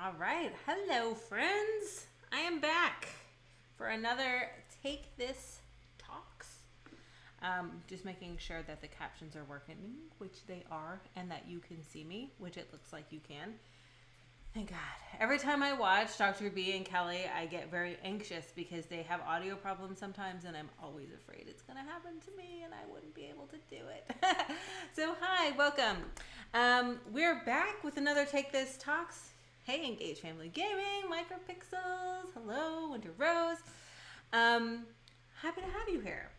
All right. Hello, friends. I am back for another Take This Talks. Just making sure that the captions are working, which they are, and that you can see me, which it looks like you can. Thank God. Every time I watch Dr. B and Kelly, I get very anxious because they have audio problems sometimes, and I'm always afraid it's going to happen to me and I wouldn't be able to do it. So, hi, welcome. We're back with another Take This Talks. Hey, Engage Family Gaming, Micropixels, hello, Winter Rose. Happy to have you here.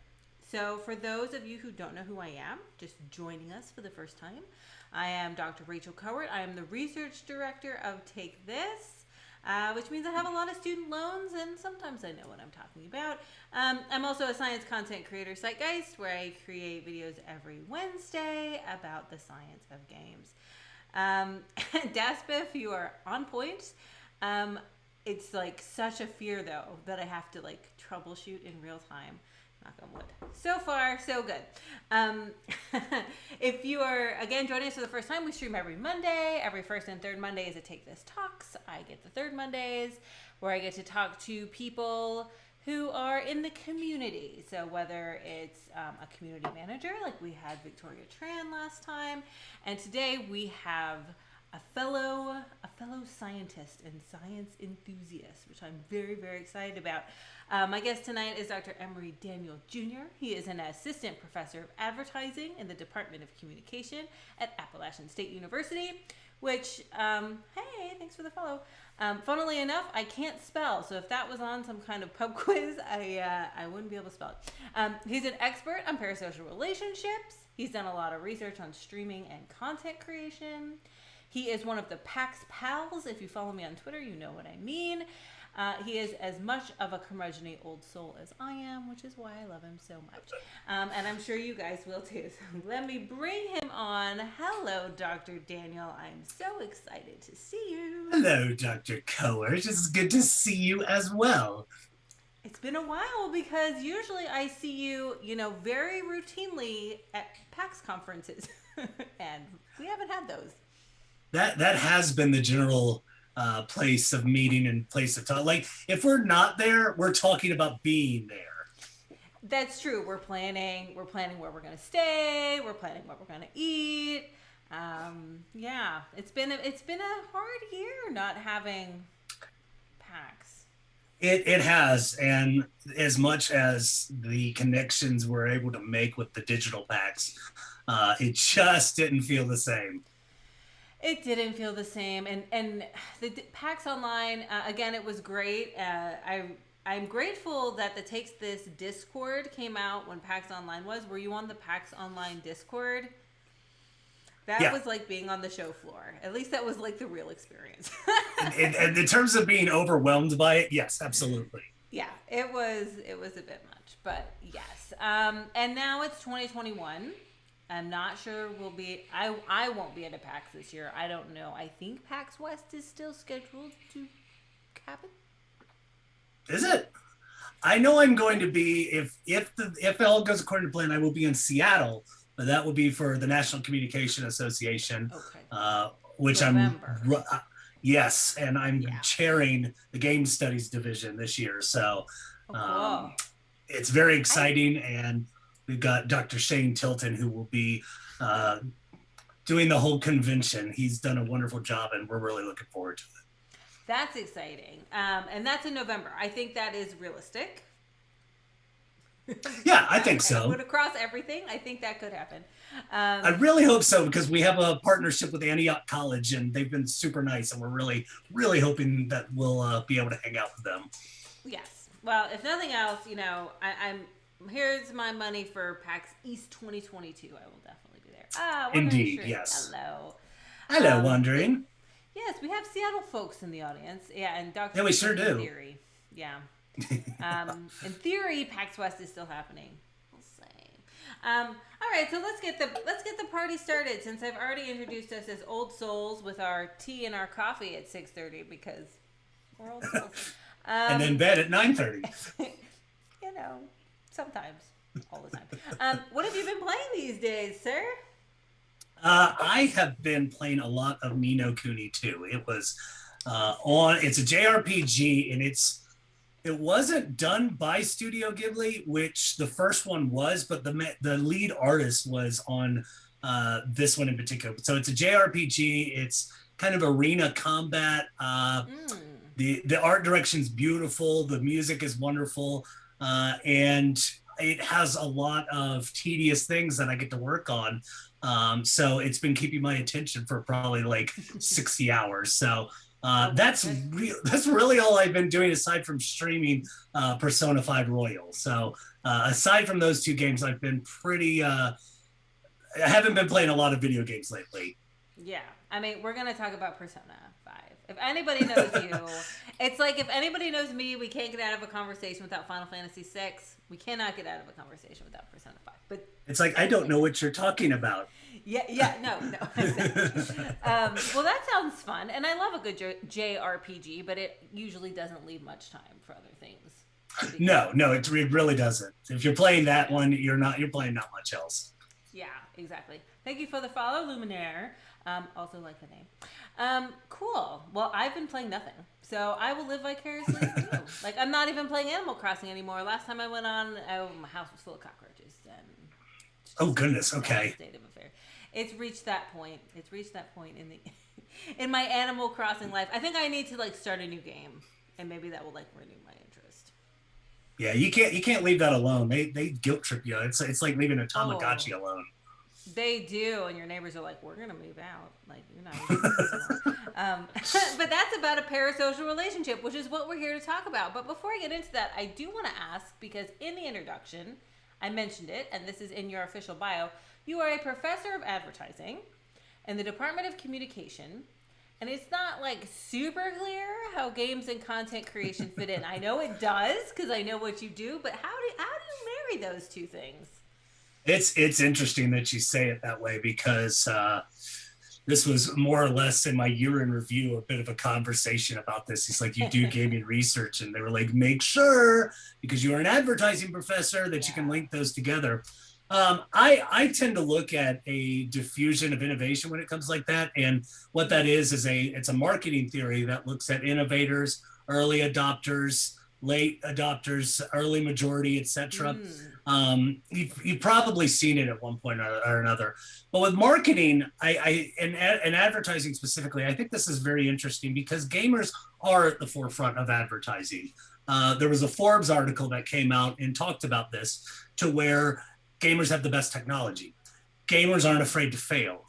So, for those of you who don't know who I am, just joining us for the first time, I am Dr. Rachel Kowert. I am the research director of Take This, which means I have a lot of student loans, and sometimes I know what I'm talking about. I'm also a science content creator, Zeitgeist, where I create videos every Wednesday about the science of games. Daspiff, you are on point. It's like such a fear, though, that I have to like troubleshoot in real time. Knock on wood. So far, so good. If you are, again, joining us for the first time, we stream every Monday. Every first and third Monday is a Take This Talks. I get the third Mondays, where I get to talk to people who are in the community. So whether it's a community manager, like we had Victoria Tran last time, and today we have a fellow scientist and science enthusiast, which I'm very, very excited about. My guest tonight is Dr. Emory Daniel Jr. He is an assistant professor of advertising in the Department of Communication at Appalachian State University, which, hey, thanks for the follow. Funnily enough, I can't spell, so if that was on some kind of pub quiz, I wouldn't be able to spell it. He's an expert on parasocial relationships. He's done a lot of research on streaming and content creation. He is one of the PAX pals. If you follow me on Twitter, you know what I mean. He is as much of a curmudgeon old soul as I am, which is why I love him so much. And I'm sure you guys will too. So let me bring him on. Hello, Dr. Daniel. I'm so excited to see you. Hello, Dr. Kowert. It's good to see you as well. It's been a while because usually I see you, very routinely at PAX conferences. And we haven't had those. That has been the general place of meeting and place of talk. Like, if we're not there, we're talking about being there. That's true. We're planning where we're going to stay. We're planning what we're going to eat. Yeah, it's been a hard year not having PAX. It has, and as much as the connections we're able to make with the digital packs, it just didn't feel the same. It didn't feel the same, and the PAX Online, again, it was great. I'm grateful that the Takes This Discord came out when PAX Online was. Were you on the PAX Online Discord? That was like being on the show floor. At least that was like the real experience. and in terms of being overwhelmed by it, yes, absolutely. Yeah, it was a bit much, but yes. And now it's 2021. I'm not sure I won't be at a PAX this year. I don't know. I think PAX West is still scheduled to happen. Is it? I know I'm going to be, if all goes according to plan, I will be in Seattle, but that will be for the National Communication Association, which November. Yes, and I'm chairing the Game Studies division this year. So cool. It's very exciting, and we've got Dr. Shane Tilton, who will be doing the whole convention. He's done a wonderful job, and we're really looking forward to it. That's exciting. And that's in November. I think that is realistic. Yeah, I think so. I'm going to cross everything. I think that could happen. I really hope so, because we have a partnership with Antioch College, and they've been super nice, and we're really, really hoping that we'll be able to hang out with them. Yes. Well, if nothing else, I'm here's my money for PAX East 2022. I will definitely be there. Indeed, yes. Hello, Wondering. Yes, we have Seattle folks in the audience. Yeah, and Dr. Yeah, we sure do. Theory. Yeah. In theory, PAX West is still happening. We'll see. All right, so let's get the party started. Since I've already introduced us as old souls with our tea and our coffee at 6:30 because we're old souls. And then bed at 9:30. Sometimes, all the time. What have you been playing these days, sir? I have been playing a lot of Ni no Kuni 2. It was It's a JRPG, and it wasn't done by Studio Ghibli, which the first one was, but the lead artist was on this one in particular. So it's a JRPG. It's kind of arena combat. The art direction's beautiful. The music is wonderful, and it has a lot of tedious things that I get to work on. So it's been keeping my attention for probably like 60 hours. So that's really all I've been doing aside from streaming Persona 5 Royal. So aside from those two games, I've been I haven't been playing a lot of video games lately. Yeah. I mean, we're going to talk about Persona 5. If anybody knows you, it's like if anybody knows me, we can't get out of a conversation without Final Fantasy VI. We cannot get out of a conversation without Persona 5. But it's like, I don't know what you're talking about. No. Well, that sounds fun. And I love a good JRPG, but it usually doesn't leave much time for other things. No, it really doesn't. If you're playing that one, you're playing not much else. Yeah, exactly. Thank you for the follow, Luminaire. Also like the name. Cool. Well, I've been playing nothing, so I will live vicariously through you. Like, I'm not even playing Animal Crossing anymore. Last time I went on, my house was full of cockroaches. And oh goodness. Okay. State of affair. It's reached that point. In the in my Animal Crossing life. I think I need to like start a new game, and maybe that will like renew my interest. Yeah, you can't leave that alone. They guilt trip you. It's like leaving a Tamagotchi alone. They do, and your neighbors are like, "We're gonna move out." Like, you're not. But that's about a parasocial relationship, which is what we're here to talk about. But before I get into that, I do want to ask, because in the introduction, I mentioned it, and this is in your official bio. You are a professor of advertising in the Department of Communication, and it's not like super clear how games and content creation fit in. I know it does because I know what you do, but how do you marry those two things? It's interesting that you say it that way, because this was more or less in my year in review, a bit of a conversation about this. He's like, you do gaming research, and they were like, make sure, because you are an advertising professor, that you can link those together. I tend to look at a diffusion of innovation when it comes like that. And what that is it's a marketing theory that looks at innovators, early adopters, late adopters, early majority, etc. You've probably seen it at one point or another. But with marketing, and advertising specifically, I think this is very interesting because gamers are at the forefront of advertising. There was a Forbes article that came out and talked about this, to where gamers have the best technology. Gamers aren't afraid to fail.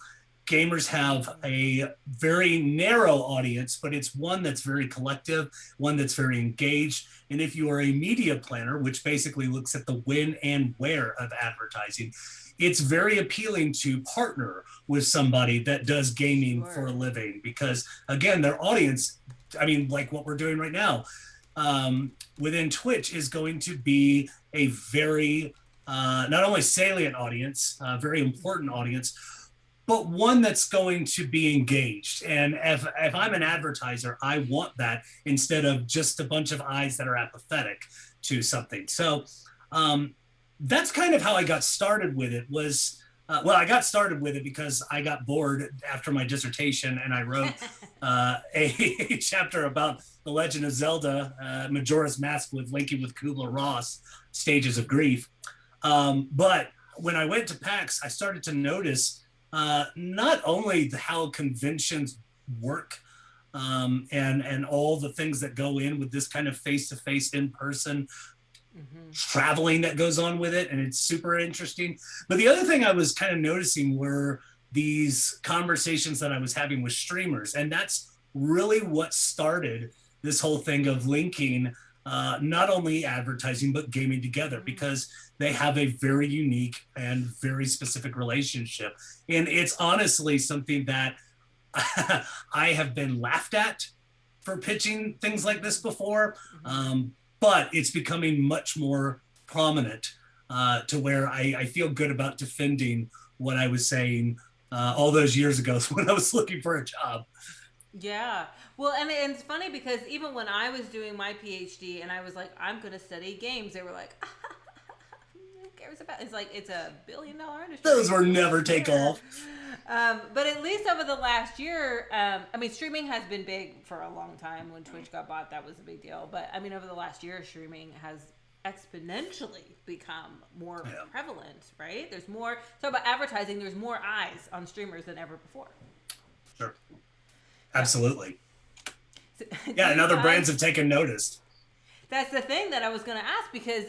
Gamers have a very narrow audience, but it's one that's very collective, one that's very engaged. And if you are a media planner, which basically looks at the when and where of advertising, it's very appealing to partner with somebody that does gaming for a living, because again, their audience, I mean, like what we're doing right now, within Twitch is going to be a very, not only salient audience, very important audience, but one that's going to be engaged. And if I'm an advertiser, I want that instead of just a bunch of eyes that are apathetic to something. So that's kind of how I got started with it. I got started with it because I got bored after my dissertation, and I wrote a chapter about The Legend of Zelda, Majora's Mask with Linking with Kubler-Ross, Stages of Grief. But when I went to PAX, I started to notice not only how conventions work and all the things that go in with this kind of face-to-face, in-person traveling that goes on with it, and it's super interesting. But the other thing I was kind of noticing were these conversations that I was having with streamers, and that's really what started this whole thing of linking not only advertising but gaming together, because they have a very unique and very specific relationship. And it's honestly something that I have been laughed at for pitching things like this before, but it's becoming much more prominent to where I feel good about defending what I was saying all those years ago when I was looking for a job. Yeah. Well, and it's funny because even when I was doing my PhD and I was like, I'm going to study games, they were like, who cares about it? It's like, it's $1 billion industry. Those will never take off. But at least over the last year, I mean, streaming has been big for a long time. When Twitch got bought, that was a big deal. But I mean, over the last year, streaming has exponentially become more prevalent, right? There's more, talk about advertising, there's more eyes on streamers than ever before. Sure. Absolutely. Yeah, and other brands have taken notice. That's the thing that I was going to ask, because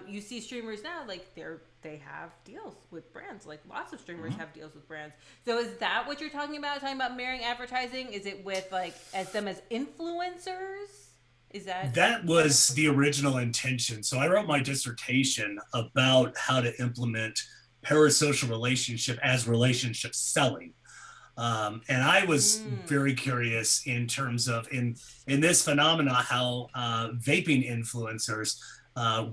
you see streamers now, like they have deals with brands. Like lots of streamers have deals with brands. So is that what you're talking about? Talking about marrying advertising? Is it with like as them as influencers? Is that was the original intention? So I wrote my dissertation about how to implement parasocial relationship as relationship selling. And I was very curious in terms of in this phenomena, how vaping influencers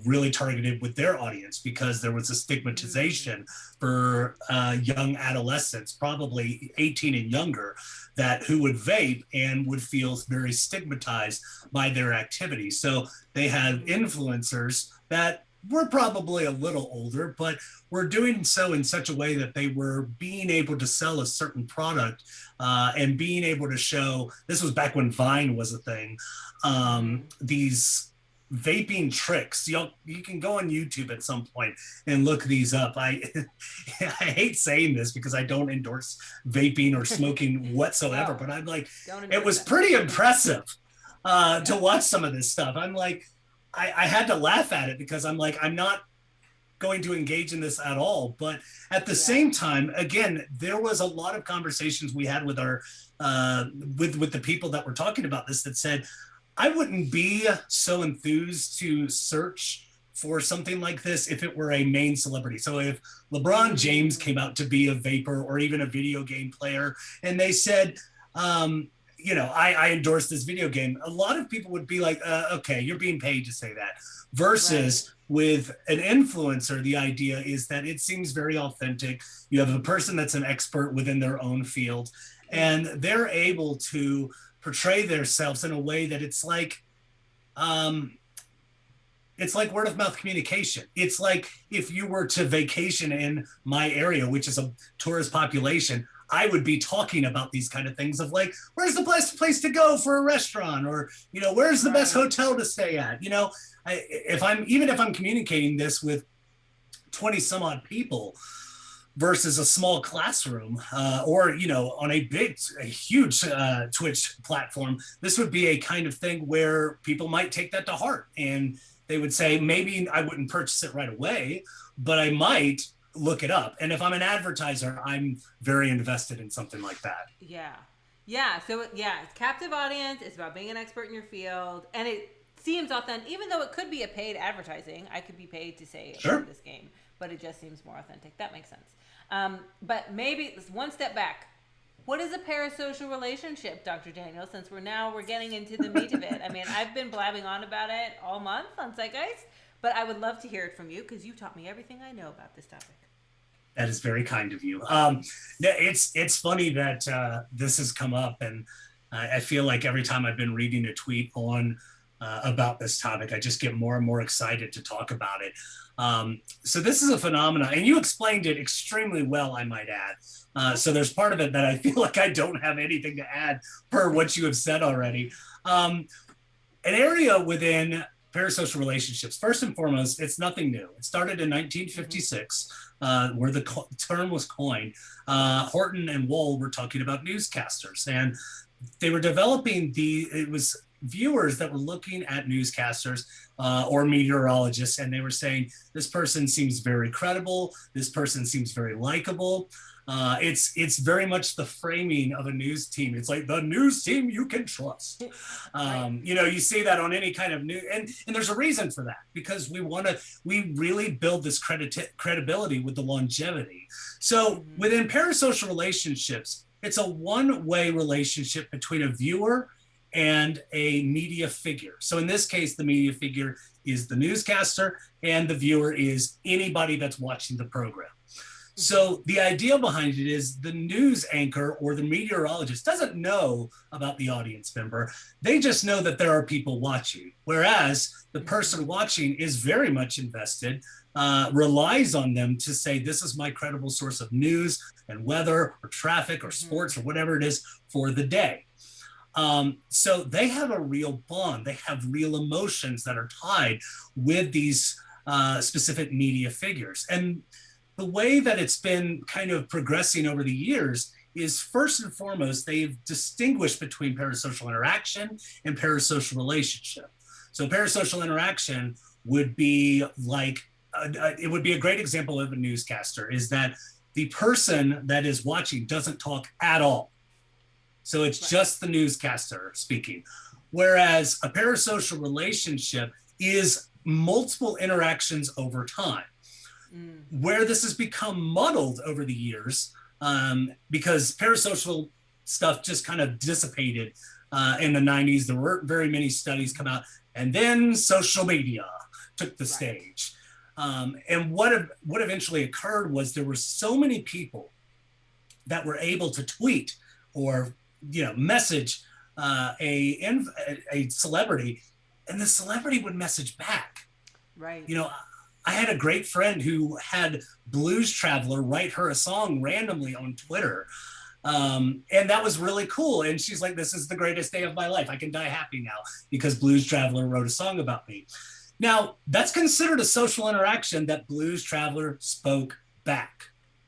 really targeted with their audience, because there was a stigmatization for young adolescents, probably 18 and younger, that who would vape and would feel very stigmatized by their activity. So they had influencers that were probably a little older, but were doing so in such a way that they were being able to sell a certain product and being able to show, this was back when Vine was a thing, these vaping tricks. You can go on YouTube at some point and look these up. I hate saying this because I don't endorse vaping or smoking whatsoever, but I'm like, it was pretty impressive to watch some of this stuff. I'm like, I had to laugh at it because I'm like, I'm not going to engage in this at all. But at the same time, again, there was a lot of conversations we had with our with the people that were talking about this that said, I wouldn't be so enthused to search for something like this if it were a main celebrity. So if LeBron James came out to be a vapor or even a video game player, and they said, I endorse this video game, a lot of people would be like, okay, you're being paid to say that. Versus with an influencer, the idea is that it seems very authentic. You have a person that's an expert within their own field, and they're able to portray themselves in a way that it's like word of mouth communication. It's like if you were to vacation in my area, which is a tourist population, I would be talking about these kind of things of like, where's the best place to go for a restaurant? Or, where's the best hotel to stay at? If I'm communicating this with 20 some odd people versus a small classroom or, on a huge Twitch platform, this would be a kind of thing where people might take that to heart. And they would say, maybe I wouldn't purchase it right away, but I might look it up. And if I'm an advertiser, I'm very invested in something like that. So it's captive audience. It's about being an expert in your field, and it seems authentic, even though it could be a paid advertising. I could be paid to say about this game, but it just seems more authentic. That makes sense. But maybe one step back. What is a parasocial relationship, Dr. Daniel, since we're getting into the meat of it? I mean, I've been blabbing on about it all month on Zeitgeist, but I would love to hear it from you because you taught me everything I know about this topic. That is very kind of you. It's funny that this has come up, and I feel like every time I've been reading a tweet on about this topic, I just get more and more excited to talk about it. So this is a phenomenon, and you explained it extremely well, I might add. So there's part of it that I feel like I don't have anything to add per what you have said already. An area within parasocial relationships, first and foremost, it's nothing new. It started in 1956, where the term was coined. Horton and Wohl were talking about newscasters, and they were developing it was viewers that were looking at newscasters or meteorologists, and they were saying, this person seems very credible, this person seems very likable. It's very much the framing of a news team. It's like the news team you can trust. You see that on any kind of news, and there's a reason for that, because we really build this credibility with the longevity. So within parasocial relationships, it's a one-way relationship between a viewer and a media figure. So in this case, the media figure is the newscaster, and the viewer is anybody that's watching the program. So the idea behind it is the news anchor or the meteorologist doesn't know about the audience member. They just know that there are people watching. Whereas the person watching is very much invested, relies on them to say, this is my credible source of news and weather or traffic or sports or whatever it is for the day. So they have a real bond. They have real emotions that are tied with these specific media figures. And the way that it's been kind of progressing over the years is, first and foremost, they've distinguished between parasocial interaction and parasocial relationship. So parasocial interaction would be like, it would be a great example of a newscaster, is that the person that is watching doesn't talk at all. So it's just the newscaster speaking. Whereas a parasocial relationship is multiple interactions over time. Where this has become muddled over the years, because parasocial stuff just kind of dissipated in the 90s. There weren't very many studies come out, and then social media took the stage. And what eventually occurred was there were so many people that were able to tweet or message a celebrity, and the celebrity would message back. Right. I had a great friend who had Blues Traveler write her a song randomly on Twitter. And that was really cool. And she's like, this is the greatest day of my life. I can die happy now because Blues Traveler wrote a song about me. Now, that's considered a social interaction that Blues Traveler spoke back.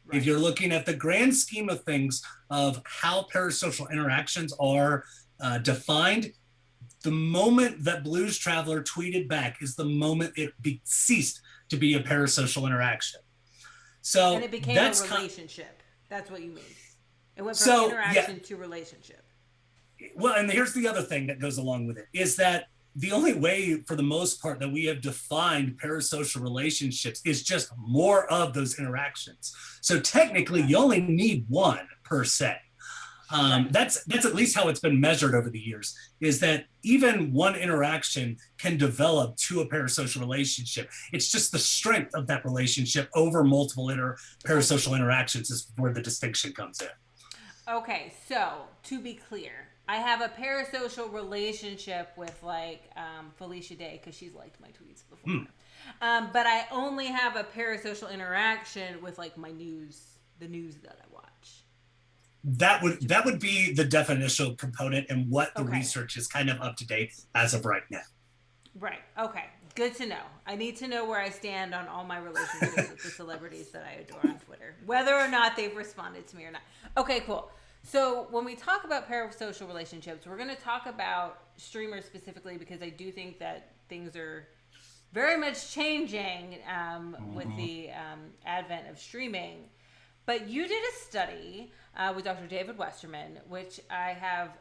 Right. If you're looking at the grand scheme of things of how parasocial interactions are defined, the moment that Blues Traveler tweeted back is the moment it ceased to be a parasocial interaction. So and it became a relationship. That's what you mean. It went from interaction to relationship. Well, and here's the other thing that goes along with it, is that the only way, for the most part, that we have defined parasocial relationships is just more of those interactions. So technically, you only need one per se. That's at least how it's been measured over the years, is that even one interaction can develop to a parasocial relationship. It's just the strength of that relationship over multiple parasocial interactions is where the distinction comes in. Okay, so to be clear, I have a parasocial relationship with Felicia Day because she's liked my tweets before. But I only have a parasocial interaction with the news that I watch. That would be the definitional component and what the research is kind of up to date as of right now. Right. Okay. Good to know. I need to know where I stand on all my relationships with the celebrities that I adore on Twitter, whether or not they've responded to me or not. Okay, cool. So when we talk about parasocial relationships, we're going to talk about streamers specifically because I do think that things are very much changing with the advent of streaming. But you did a study with Dr. David Westerman, which I have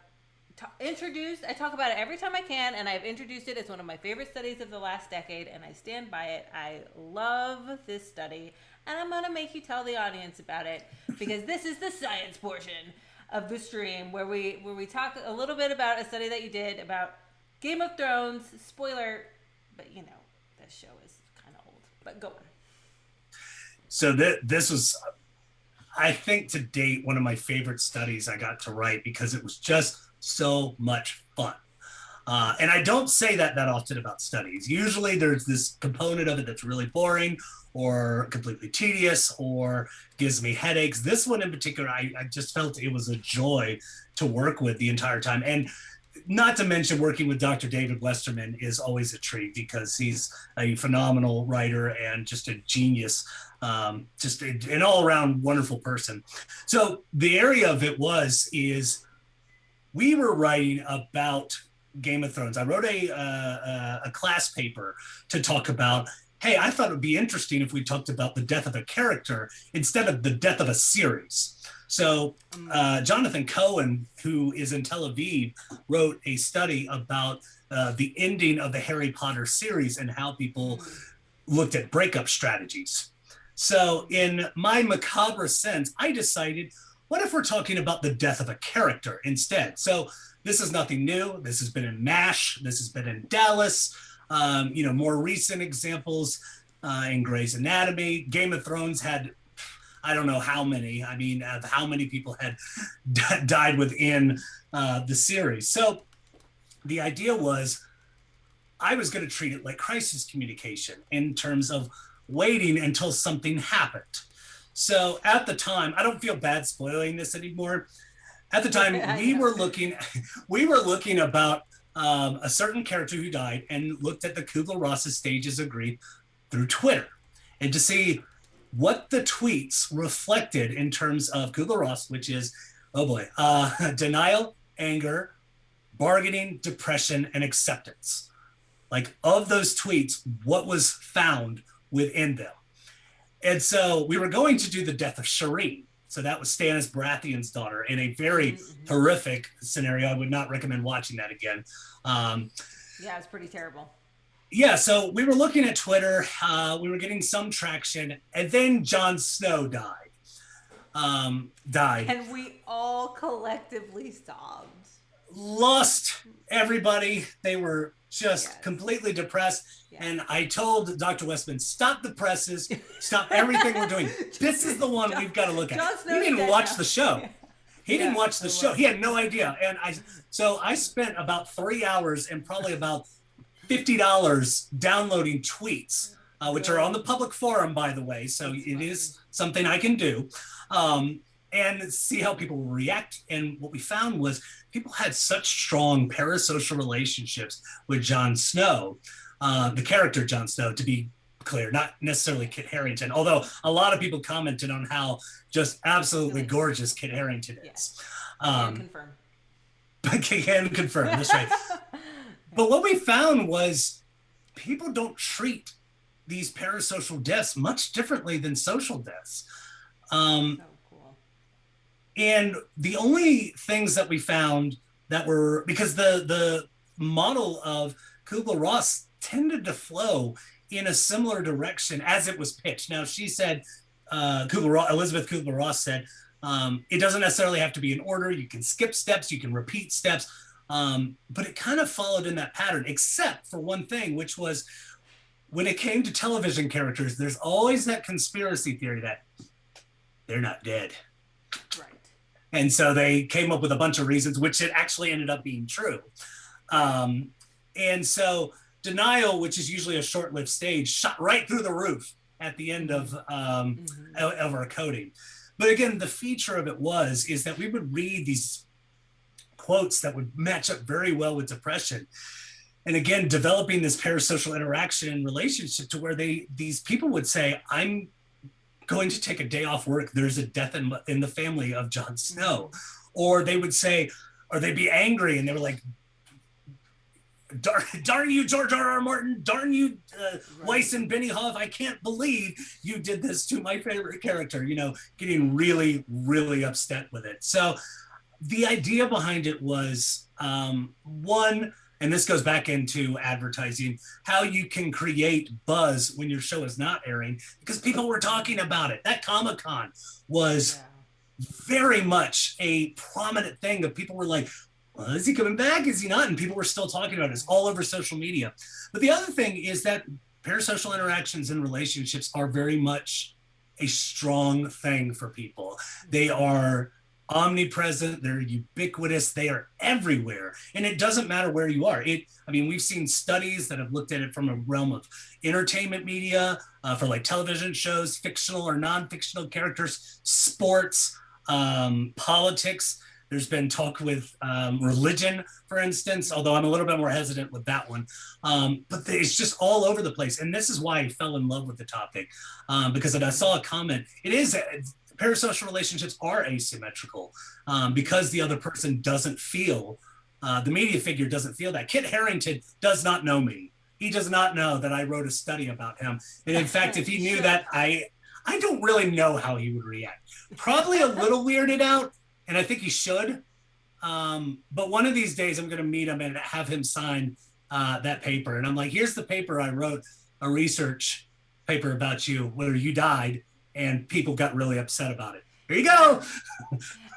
introduced. I talk about it every time I can, and I've introduced it as one of my favorite studies of the last decade, and I stand by it. I love this study, and I'm going to make you tell the audience about it because this is the science portion of the stream where we talk a little bit about a study that you did about Game of Thrones. Spoiler, but this show is kind of old. But go on. So this was, I think, to date, one of my favorite studies I got to write because it was just so much fun. And I don't say that often about studies. Usually there's this component of it that's really boring or completely tedious or gives me headaches. This one in particular, I just felt it was a joy to work with the entire time. And not to mention working with Dr. David Westerman is always a treat because he's a phenomenal writer and just a genius, just an all-around wonderful person. So the area of it is we were writing about Game of Thrones. I wrote a class paper to talk about, hey, I thought it would be interesting if we talked about the death of a character instead of the death of a series. So Jonathan Cohen, who is in Tel Aviv, wrote a study about the ending of the Harry Potter series and how people looked at breakup strategies. So in my macabre sense, I decided, what if we're talking about the death of a character instead? So this is nothing new. This has been in MASH. This has been in Dallas. More recent examples in Grey's Anatomy. Game of Thrones had I don't know how many. I mean, how many people had died within the series. So the idea was I was going to treat it like crisis communication in terms of waiting until something happened. So at the time, I don't feel bad spoiling this anymore. At the time, we were looking about a certain character who died and looked at the Kubler-Ross's stages of grief through Twitter, and to see what the tweets reflected in terms of Kubler-Ross, which is, oh boy, denial, anger, bargaining, depression, and acceptance. Like, of those tweets, what was found within them. And so we were going to do the death of Shireen. So that was Stannis Baratheon's daughter, in a very horrific scenario. I would not recommend watching that again. Yeah, it's pretty terrible. Yeah, so we were looking at Twitter. We were getting some traction. And then Jon Snow died. And we all collectively sobbed. Lost everybody. They were just completely depressed. Yes. And I told Dr. Westman, stop the presses, stop everything we're doing. This is the one we've got to look at. He didn't watch the show. He didn't watch the show. He had no idea. And I spent about 3 hours and probably about $50 downloading tweets, which are on the public forum, by the way. So it is something I can do. And see how people react. And what we found was people had such strong parasocial relationships with Jon Snow, the character Jon Snow, to be clear, not necessarily Kit Harington, although a lot of people commented on how just absolutely gorgeous Kit Harington is. Can confirm. Can confirm, that's right. But what we found was people don't treat these parasocial deaths much differently than social deaths. And the only things that we found that were, because the model of Kubler-Ross tended to flow in a similar direction as it was pitched. Now, she said, Elizabeth Kubler-Ross said, it doesn't necessarily have to be in order. You can skip steps, you can repeat steps, but it kind of followed in that pattern, except for one thing, which was when it came to television characters, there's always that conspiracy theory that they're not dead. Right. And so they came up with a bunch of reasons, which it actually ended up being true. And so denial, which is usually a short-lived stage, shot right through the roof at the end of our coding. But again, the feature of it is that we would read these quotes that would match up very well with depression. And again, developing this parasocial interaction and relationship to where these people would say, I'm going to take a day off work. There's a death in the family of Jon Snow. Or they would say, or they'd be angry and they were like, darn you, George R.R. Martin, darn you, Weiss and Benioff, I can't believe you did this to my favorite character, getting really, really upset with it. So the idea behind it was, one, and this goes back into advertising, how you can create buzz when your show is not airing, because people were talking about it. That Comic-Con was very much a prominent thing that people were like, well, is he coming back? Is he not? And people were still talking about it. It's all over social media. But the other thing is that parasocial interactions and relationships are very much a strong thing for people. They are omnipresent, they're ubiquitous, they are everywhere. And it doesn't matter where you are. We've seen studies that have looked at it from a realm of entertainment media, for like television shows, fictional or non-fictional characters, sports, politics. There's been talk with religion, for instance, although I'm a little bit more hesitant with that one. But it's just all over the place. And this is why I fell in love with the topic, because I saw a comment. Parasocial relationships are asymmetrical because the other person doesn't feel, the media figure doesn't feel that. Kit Harington does not know me. He does not know that I wrote a study about him. And in fact, if he knew that, I don't really know how he would react. Probably a little weirded out, and I think he should. But one of these days I'm going to meet him and have him sign that paper. And I'm like, here's the paper I wrote, a research paper about you where you died. And people got really upset about it. Here you go.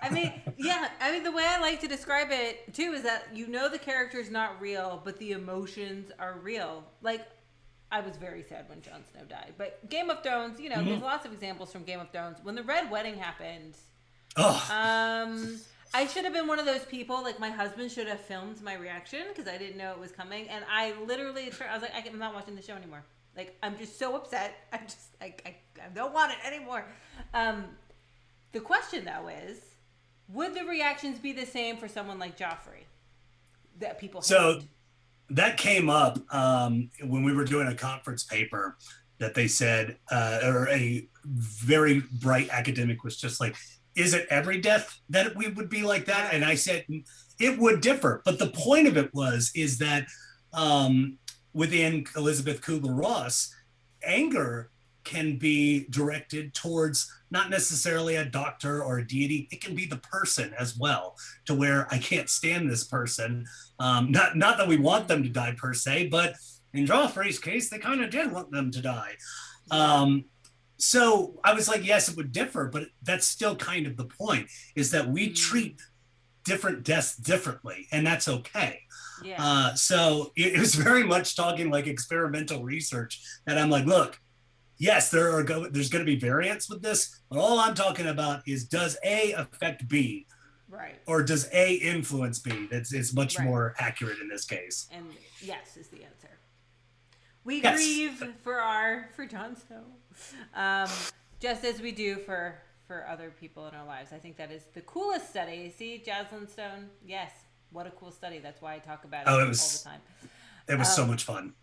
The way I like to describe it too is that the character's not real, but the emotions are real. Like, I was very sad when Jon Snow died. But Game of Thrones, you know, there's lots of examples from Game of Thrones. When the Red Wedding happened, I should have been one of those people, like my husband should have filmed my reaction because I didn't know it was coming. And I literally, I was like, I'm not watching the show anymore. Like, I'm just so upset. I don't want it anymore. The question, though, is, would the reactions be the same for someone like Joffrey that people hate? That came up when we were doing a conference paper that they said, or a very bright academic was just like, is it every death that we would be like that? And I said, it would differ. But the point of it is that within Elizabeth Kubler-Ross, anger can be directed towards not necessarily a doctor or a deity. It can be the person as well, to where I can't stand this person. Not that we want them to die per se, but in Joffrey's case, they kind of did want them to die. So I was like, yes, it would differ, but that's still kind of the point, is that we treat different deaths differently, and that's okay. Yeah. So it was very much talking like experimental research that I'm like, look, yes, there's going to be variants with this, but all I'm talking about is, does A affect B? Right. Or does A influence B? It's much more accurate in this case. And yes is the answer. We grieve for Jon Snow, just as we do for other people in our lives. I think that is the coolest study. See, Jaslyn Stone, yes, what a cool study. That's why I talk about it all the time. It was so much fun.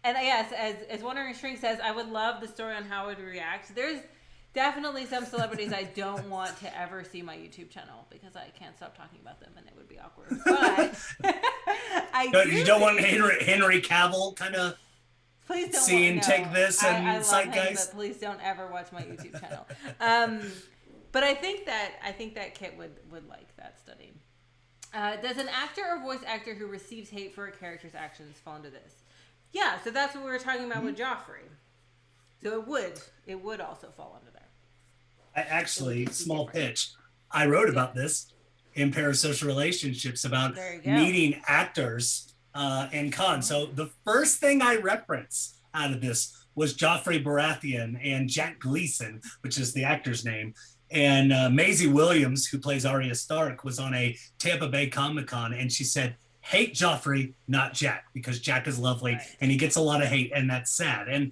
And yes, as Wandering Shrink says, I would love the story on how it would react. There's definitely some celebrities I don't want to ever see my YouTube channel because I can't stop talking about them and it would be awkward. But you don't want Henry Cavill kind of take this and I love zeitgeist. Him, but please don't ever watch my YouTube channel. But I think that Kit would like that study. Does an actor or voice actor who receives hate for a character's actions fall into this? Yeah, so that's what we were talking about with Joffrey. So it would also fall under there. I actually, small pitch, I wrote about this in Parasocial Relationships about meeting actors and cons. So the first thing I reference out of this was Joffrey Baratheon and Jack Gleason, which is the actor's name. And Maisie Williams, who plays Arya Stark, was on a Tampa Bay Comic-Con, and she said, hate Joffrey, not Jack, because Jack is lovely and he gets a lot of hate, and that's sad. And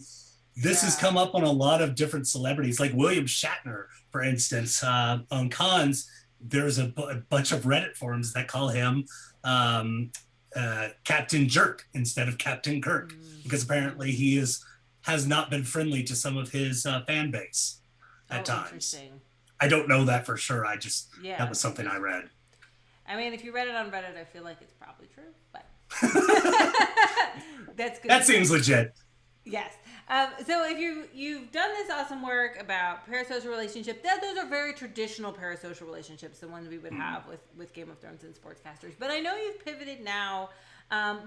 this has come up on a lot of different celebrities, like William Shatner, for instance. On cons, there's a bunch of Reddit forums that call him Captain Jerk instead of Captain Kirk, because apparently he has not been friendly to some of his fan base at times. I don't know that for sure. That was something I read. I mean, if you read it on Reddit, I feel like it's probably true, but that's good. That seems legit. Yes. So if you've done this awesome work about parasocial relationships, those are very traditional parasocial relationships, the ones we would have with Game of Thrones and sportscasters. But I know you've pivoted now,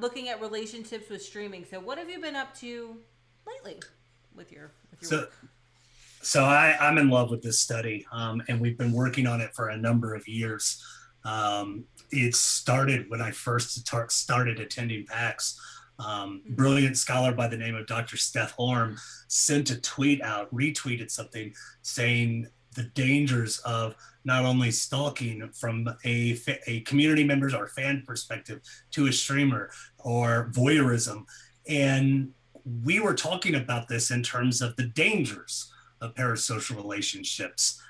looking at relationships with streaming. So what have you been up to lately with your work? So I'm in love with this study, and we've been working on it for a number of years. It started when I first started attending PAX. Brilliant scholar by the name of Dr. Steph Horn sent a tweet out, retweeted something saying the dangers of not only stalking from a community member's or fan perspective to a streamer, or voyeurism. And we were talking about this in terms of the dangers of parasocial relationships.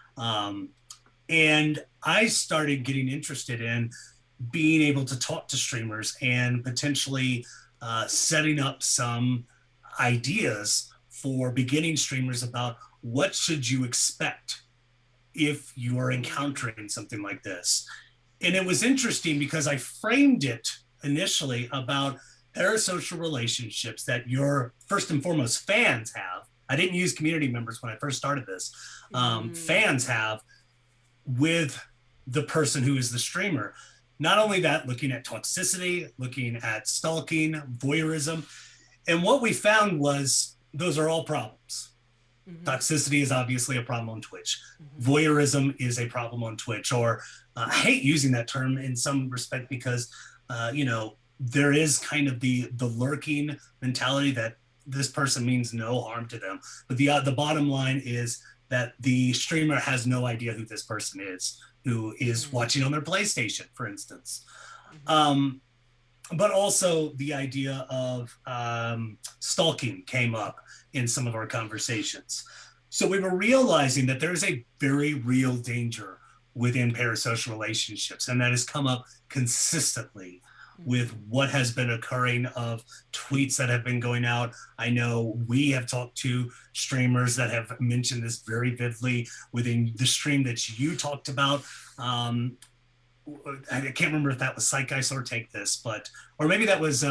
And I started getting interested in being able to talk to streamers and potentially setting up some ideas for beginning streamers about what should you expect if you are encountering something like this. And it was interesting because I framed it initially about parasocial relationships that your first and foremost fans have. I didn't use community members when I first started this. Fans have with the person who is the streamer. Not only that, looking at toxicity, looking at stalking, voyeurism. And what we found was those are all problems. Toxicity is obviously a problem on Twitch. Voyeurism is a problem on Twitch, or I hate using that term in some respect because, there is kind of the lurking mentality that this person means no harm to them. But the bottom line is that the streamer has no idea who this person is, who is watching on their PlayStation, for instance. But also the idea of stalking came up in some of our conversations. So we were realizing that there's a very real danger within parasocial relationships, and that has come up consistently with what has been occurring of tweets that have been going out. I know we have talked to streamers that have mentioned this very vividly within the stream that you talked about. I can't remember if that was Zeitgeist or Take This, or maybe that was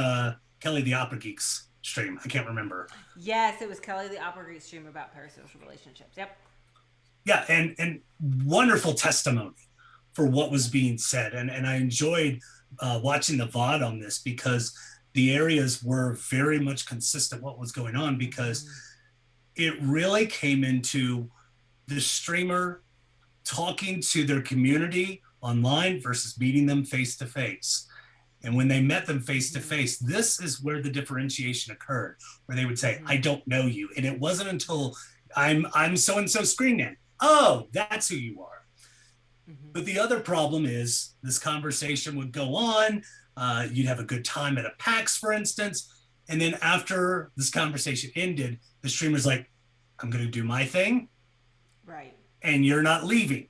Kelly the Opera Geeks stream. I can't remember. Yes, it was Kelly the Opera Geeks stream about parasocial relationships. Yep. Yeah, and wonderful testimony for what was being said. And I enjoyed watching the VOD on this because the areas were very much consistent what was going on, because it really came into the streamer talking to their community online versus meeting them face to face. And when they met them face to face, this is where the differentiation occurred, where they would say, I don't know you. And it wasn't until I'm so-and-so screen name. Oh, that's who you are. But the other problem is this conversation would go on. You'd have a good time at a PAX, for instance. And then after this conversation ended, the streamer's like, I'm going to do my thing. Right. And you're not leaving.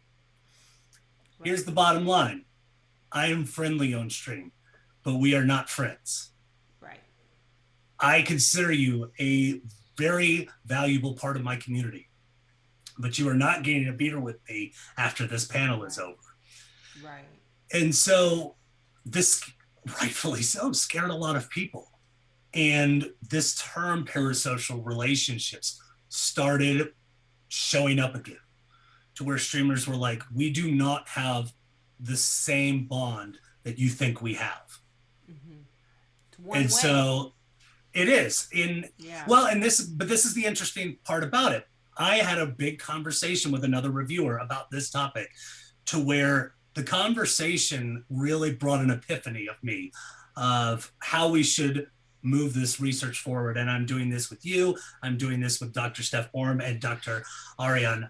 Right. Here's the bottom line. I am friendly on stream, but we are not friends. Right. I consider you a very valuable part of my community, but you are not getting a beer with me after this panel is over. Right. And so this, rightfully so, scared a lot of people. And this term parasocial relationships started showing up again, to where streamers were like, we do not have the same bond that you think we have. And so it is well, and this is the interesting part about it. I had a big conversation with another reviewer about this topic, to where the conversation really brought an epiphany of me of how we should move this research forward. And I'm doing this with you. I'm doing this with Dr. Steph Orm and Dr. Ariane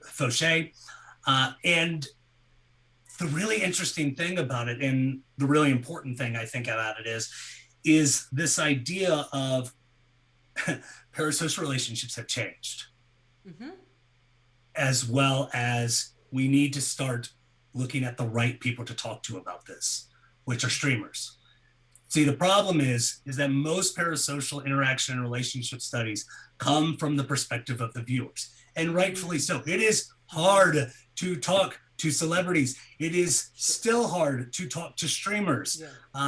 Fauché. And the really interesting thing about it, and the really important thing I think about it is this idea of parasocial relationships have changed. As well as we need to start looking at the right people to talk to about this, which are streamers. See, the problem is that most parasocial interaction and relationship studies come from the perspective of the viewers, and rightfully so. It is hard to talk to celebrities. It is still hard to talk to streamers.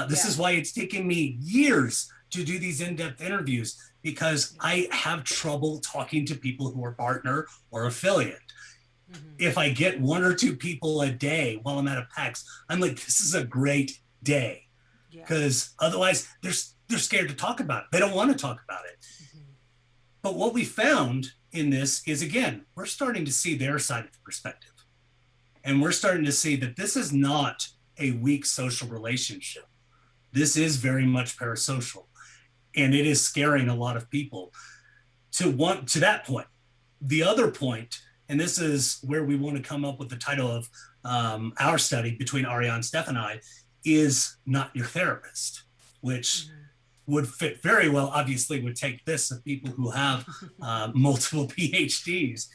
This is why it's taken me years to do these in-depth interviews, because I have trouble talking to people who are partner or affiliate. If I get one or two people a day while I'm at a PAX, I'm like, this is a great day. Because otherwise they're scared to talk about it. They don't want to talk about it. But what we found in this is, again, we're starting to see their side of the perspective. And we're starting to see that this is not a weak social relationship. This is very much parasocial. And it is scaring a lot of people to that point. The other point, and this is where we want to come up with the title of our study between Ariane, Steph, and I, is not your therapist, which would fit very well, obviously would take this of people who have multiple PhDs,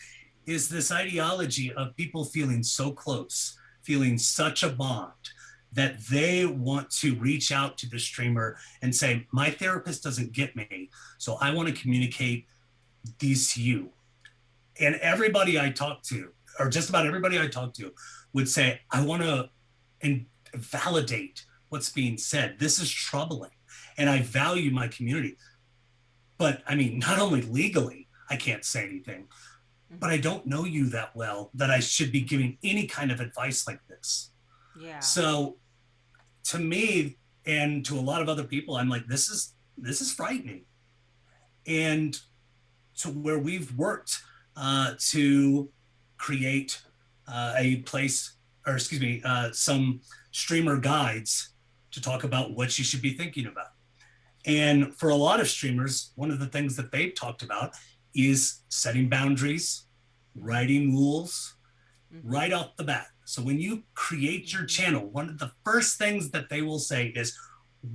is this ideology of people feeling so close, feeling such a bond, that they want to reach out to the streamer and say, my therapist doesn't get me, so I want to communicate these to you. And everybody I talk to, or just about everybody I talk to, would say, I want to validate what's being said. This is troubling, and I value my community. But I mean, not only legally, I can't say anything, but I don't know you that well that I should be giving any kind of advice like this. Yeah. So to me, and to a lot of other people, I'm like, this is frightening. And to where we've worked to create a place, or excuse me, some streamer guides to talk about what you should be thinking about. And for a lot of streamers, one of the things that they've talked about is setting boundaries, writing rules right off the bat. So when you create your channel, one of the first things that they will say is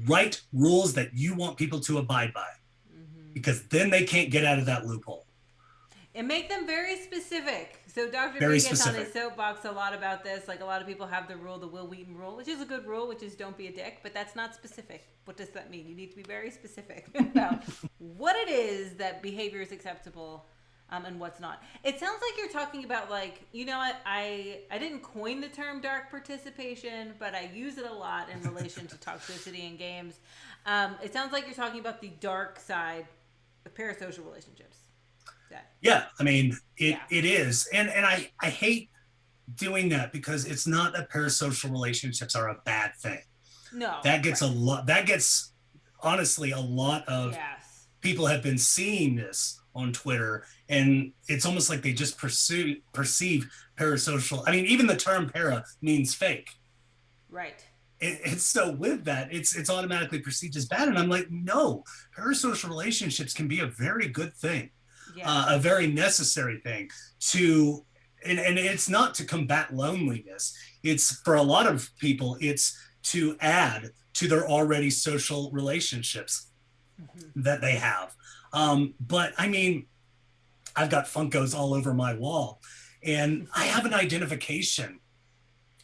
write rules that you want people to abide by, because then they can't get out of that loophole. And make them very specific. So Dr. B gets on his soapbox a lot about this. Like, a lot of people have the rule, the Will Wheaton rule, which is a good rule, which is don't be a dick, but that's not specific. What does that mean? You need to be very specific about what it is that behavior is acceptable and what's not. It sounds like you're talking about, like, you know what, I didn't coin the term dark participation, but I use it a lot in relation to toxicity in games. It sounds like you're talking about the dark side of parasocial relationships. Yeah, I mean, it is. And I hate doing that, because it's not that parasocial relationships are a bad thing. No. That gets honestly, a lot of people have been seeing this on Twitter, and it's almost like they just perceive parasocial. I mean, even the term para means fake. Right. It's so with that, it's automatically perceived as bad. And I'm like, no, parasocial relationships can be a very good thing. A very necessary thing and it's not to combat loneliness. It's, for a lot of people, it's to add to their already social relationships that they have. But I mean, I've got Funkos all over my wall, and I have an identification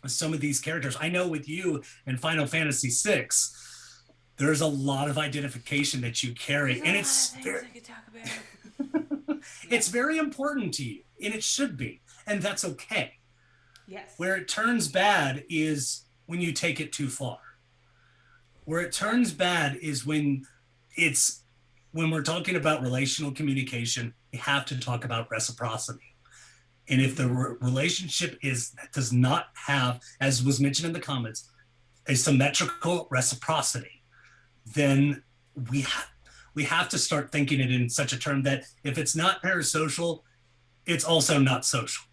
with some of these characters. I know with you in Final Fantasy VI, there's a lot of identification that you carry, and it's it's very important to you, and it should be, and that's okay. Yes. Where it turns bad is when you take it too far. Where it turns bad is when we're talking about relational communication, we have to talk about reciprocity. And if the relationship does not have, as was mentioned in the comments, a symmetrical reciprocity, then we have to start thinking it in such a term that if it's not parasocial, it's also not social.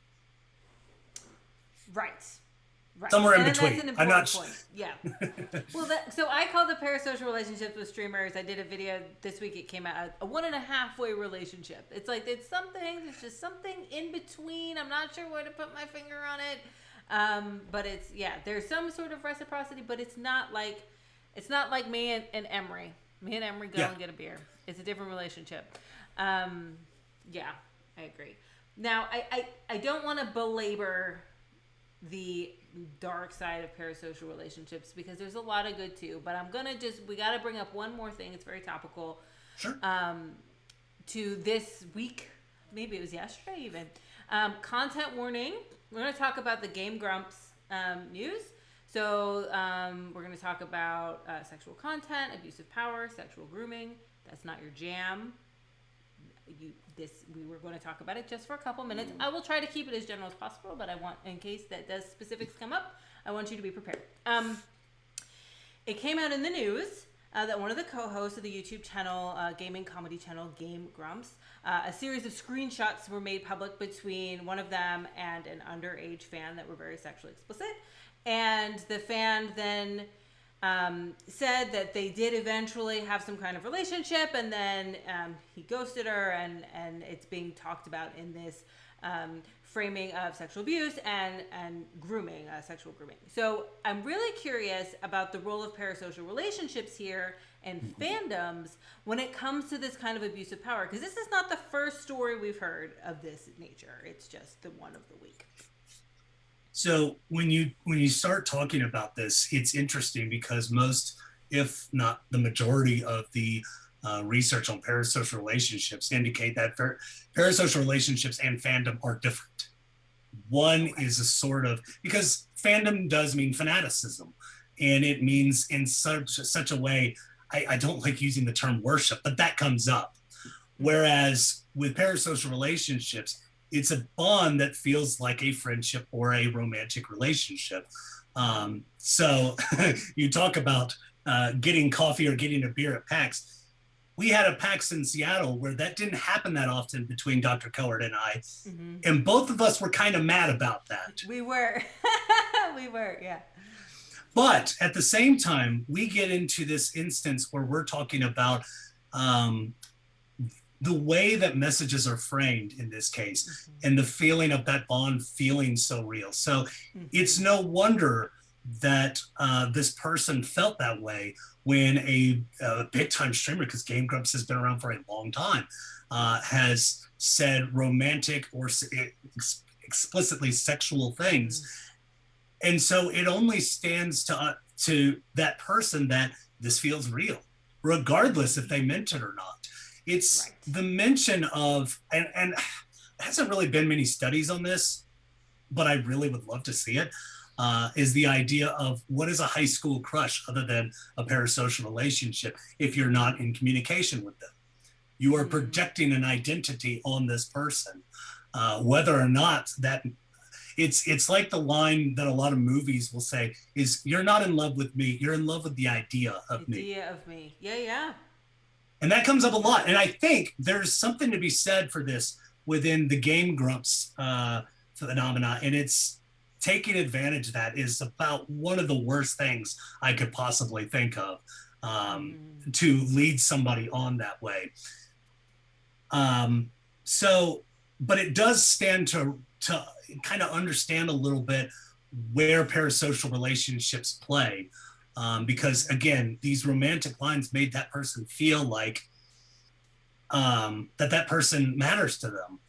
Right. Somewhere in between. That's an important point. Yeah. Well, so I call the parasocial relationships with streamers. I did a video this week. It came out a 1.5 way relationship. It's like there's just something in between. I'm not sure where to put my finger on it. But there's some sort of reciprocity, but it's not like me and Emory. Me and Emory go and get a beer. It's a different relationship. I agree. Now, I don't want to belabor the dark side of parasocial relationships, because there's a lot of good too. But we got to bring up one more thing. It's very topical. Sure. To this week, maybe it was yesterday even. Content warning. We're going to talk about the Game Grumps news. So we're going to talk about sexual content, abusive power, sexual grooming. That's not your jam. We were going to talk about it just for a couple minutes. I will try to keep it as general as possible, but I want, in case that does specifics come up, I want you to be prepared. It came out in the news that one of the co-hosts of the YouTube channel, gaming comedy channel Game Grumps, a series of screenshots were made public between one of them and an underage fan that were very sexually explicit. And the fan then said that they did eventually have some kind of relationship, and then he ghosted her, and it's being talked about in this framing of sexual abuse and grooming, sexual grooming. So I'm really curious about the role of parasocial relationships here and fandoms when it comes to this kind of abusive power, because this is not the first story we've heard of this nature. It's just the one of the week. So when you start talking about this, it's interesting, because most, if not the majority of the research on parasocial relationships indicate that parasocial relationships and fandom are different. One is a sort of, because fandom does mean fanaticism, and it means in such a way, I don't like using the term worship, but that comes up. Whereas with parasocial relationships, it's a bond that feels like a friendship or a romantic relationship. So you talk about getting coffee or getting a beer at PAX. We had a PAX in Seattle where that didn't happen that often between Dr. Kowert and I. Mm-hmm. And both of us were kind of mad about that. We were. We were, yeah. But at the same time, we get into this instance where we're talking about the way that messages are framed in this case, and the feeling of that bond feeling so real. So it's no wonder that this person felt that way when a big time streamer, because Game Grumps has been around for a long time, has said romantic or explicitly sexual things. And so it only stands to that person that this feels real, regardless if they meant it or not. It's the mention of, and there hasn't really been many studies on this, but I really would love to see it, is the idea of what is a high school crush other than a parasocial relationship if you're not in communication with them. You are projecting an identity on this person, whether or not that, it's like the line that a lot of movies will say is, you're not in love with me, you're in love with the idea of me. Idea of me. Yeah. And that comes up a lot. And I think there's something to be said for this within the Game Grumps phenomena. And it's taking advantage of that is about one of the worst things I could possibly think of to lead somebody on that way. But it does stand to kind of understand a little bit where parasocial relationships play. Because again, these romantic lines made that person feel like that person matters to them.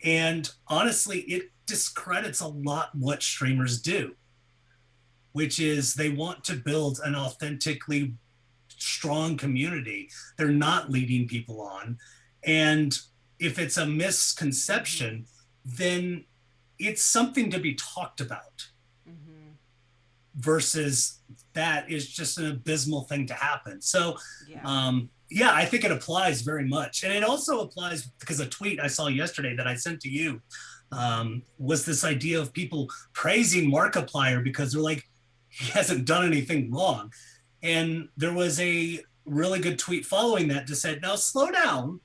And honestly, it discredits a lot what streamers do, which is they want to build an authentically strong community. They're not leading people on. And if it's a misconception, then it's something to be talked about versus that is just an abysmal thing to happen. So, I think it applies very much. And it also applies because a tweet I saw yesterday that I sent to you was this idea of people praising Markiplier because they're like, he hasn't done anything wrong. And there was a really good tweet following that to say, now slow down.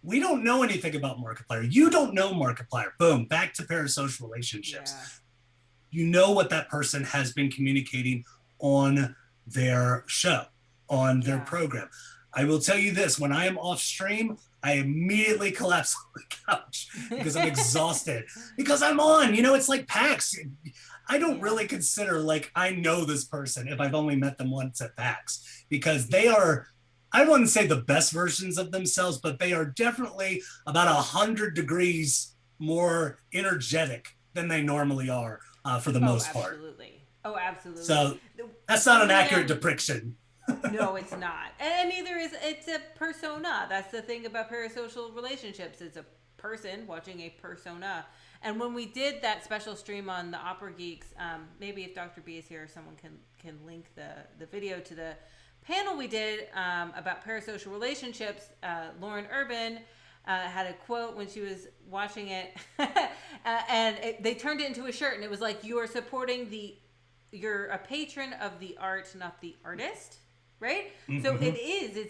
We don't know anything about Markiplier. You don't know Markiplier. Boom, back to parasocial relationships. Yeah. You know what that person has been communicating on their show, on their program. I will tell you this, when I am off stream, I immediately collapse on the couch because I'm exhausted. Because I'm on, it's like PAX. I don't really consider like I know this person if I've only met them once at PAX, because they are, I wouldn't say the best versions of themselves, but they are definitely about 100 degrees more energetic than they normally are for the most part. Absolutely. Oh, absolutely. So that's not an accurate depiction. No, it's not. And neither is it's a persona. That's the thing about parasocial relationships. It's a person watching a persona. And when we did that special stream on the Opera Geeks, maybe if Dr. B is here, someone can link the video to the panel we did about parasocial relationships. Lauren Urban had a quote when she was watching it, and they turned it into a shirt, and it was like, you are supporting you're a patron of the art, not the artist, right? Mm-hmm. So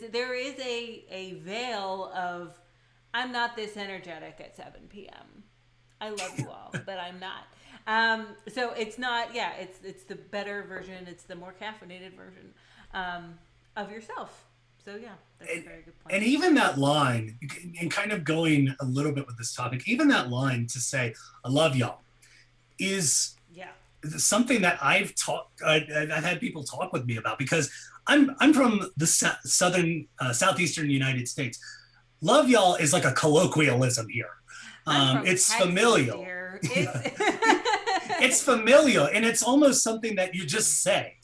there is a veil of, I'm not this energetic at 7 p.m. I love you all, but I'm not. So it's not, it's the better version, it's the more caffeinated version of yourself. So that's a very good point. And even that line, and kind of going a little bit with this topic, even that line to say, I love y'all, is something that I've had people talk with me about, because I'm from the southeastern United States. Love y'all is like a colloquialism here. It's familial. It's familial, and it's almost something that you just say.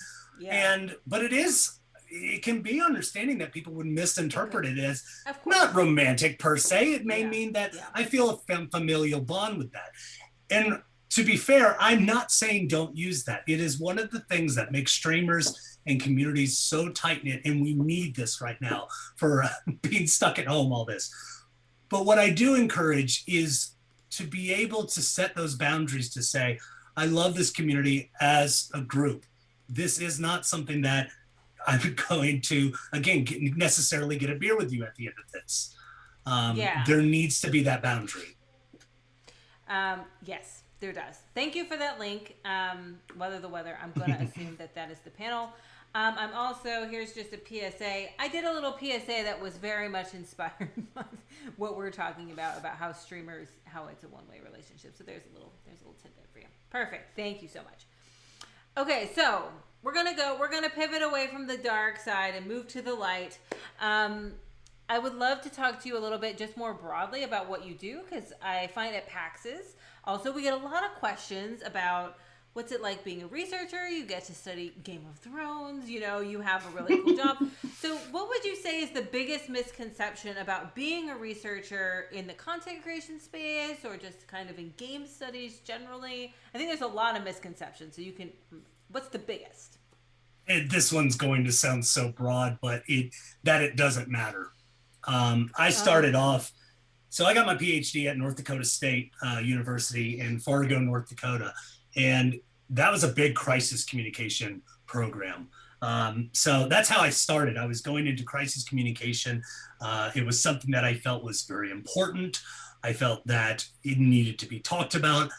But it can be understanding that people would misinterpret it as not romantic per se. It may mean that I feel a familial bond with that. And to be fair, I'm not saying don't use that. It is one of the things that makes streamers and communities so tight-knit, and we need this right now for being stuck at home, all this. But what I do encourage is to be able to set those boundaries to say, I love this community as a group. This is not something that I'm going to, again, necessarily get a beer with you at the end of this. There needs to be that boundary. Yes. There does. Thank you for that link. Weather the Weather. I'm going to assume that is the panel. I'm also, here's just a PSA. I did a little PSA that was very much inspired by what we're talking about how streamers, how it's a one-way relationship. So there's a little tidbit for you. Perfect. Thank you so much. Okay, so we're going to pivot away from the dark side and move to the light. I would love to talk to you a little bit just more broadly about what you do, because I find at PAXs, also we get a lot of questions about what's it like being a researcher. You get to study Game of Thrones, you have a really cool job. So what would you say is the biggest misconception about being a researcher in the content creation space, or just kind of in game studies generally? I think there's a lot of misconceptions. So what's the biggest? And this one's going to sound so broad, but it doesn't matter. I started off, so I got my PhD at North Dakota State University in Fargo, North Dakota. And that was a big crisis communication program. So that's how I started. I was going into crisis communication. It was something that I felt was very important. I felt that it needed to be talked about.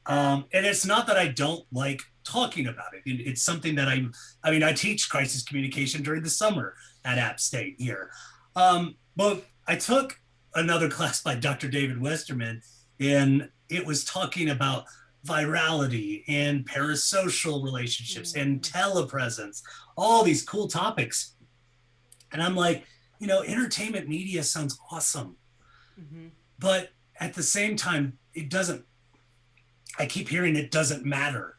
And it's not that I don't like talking about it. It's something that I teach crisis communication during the summer at App State here. But I took another class by Dr. David Westerman, and it was talking about virality and parasocial relationships and telepresence, all these cool topics. And I'm like, entertainment media sounds awesome. Mm-hmm. But at the same time, I keep hearing it doesn't matter.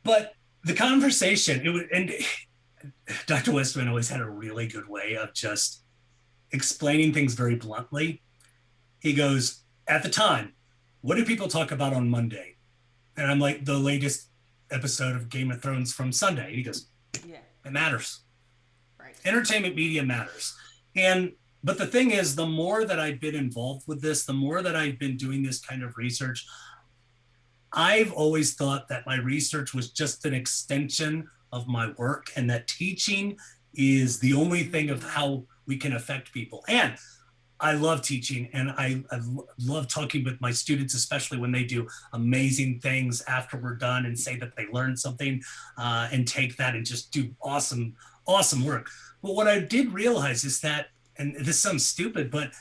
But the conversation, and Dr. Westerman always had a really good way of just explaining things very bluntly. He goes, at the time, what do people talk about on Monday? And I'm like, the latest episode of Game of Thrones from Sunday. He goes, yeah, it matters. Right. Entertainment media matters. But the thing is, the more that I've been involved with this, the more that I've been doing this kind of research, I've always thought that my research was just an extension of my work, and that teaching is the only thing of how we can affect people. And I love teaching, and I love talking with my students, especially when they do amazing things after we're done and say that they learned something, and take that and just do awesome work. But what I did realize is that, and this sounds stupid, but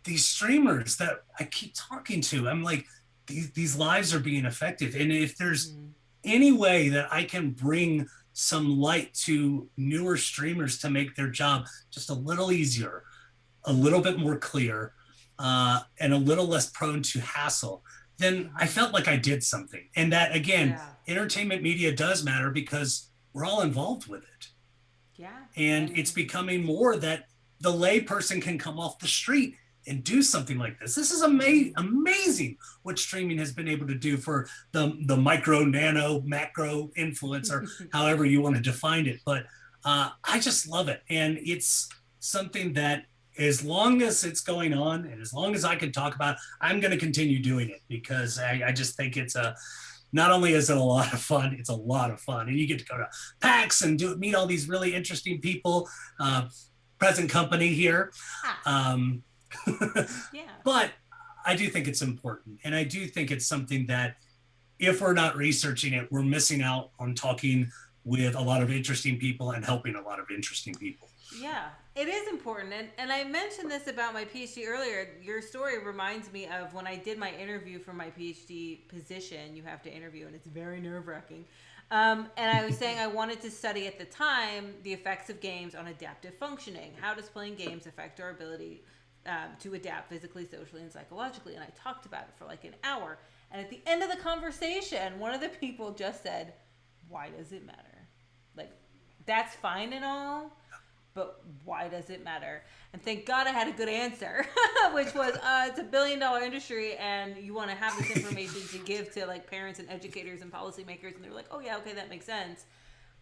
these streamers that I keep talking to, I'm like, these lives are being affected. And if there's any way that I can bring some light to newer streamers to make their job just a little easier, a little bit more clear, and a little less prone to hassle, then I felt like I did something. And that, again, entertainment media does matter because we're all involved with it. Yeah. And it's becoming more that the lay person can come off the street and do something like this. This is amazing what streaming has been able to do for the micro, nano, macro influencer, however you want to define it. But I just love it. And it's something that, as long as it's going on and as long as I can talk about it, I'm going to continue doing it, because I just think it's not only is it a lot of fun, it's a lot of fun. And you get to go to PAX and meet all these really interesting people, present company here. Yeah. But I do think it's important. And I do think it's something that, if we're not researching it, we're missing out on talking with a lot of interesting people and helping a lot of interesting people. Yeah, it is important. And I mentioned this about my PhD earlier. Your story reminds me of when I did my interview for my PhD position. You have to interview, and it's very nerve-wracking. And I was saying I wanted to study at the time the effects of games on adaptive functioning. How does playing games affect our ability to adapt physically, socially, and psychologically? And I talked about it for like an hour. And at the end of the conversation, one of the people just said, "Why does it matter? Like, that's fine and all, but why does it matter?" And thank God I had a good answer, which was, it's a $1 billion industry, and you want to have this information to give to like parents and educators and policymakers. And they're like, "Oh yeah, okay, that makes sense."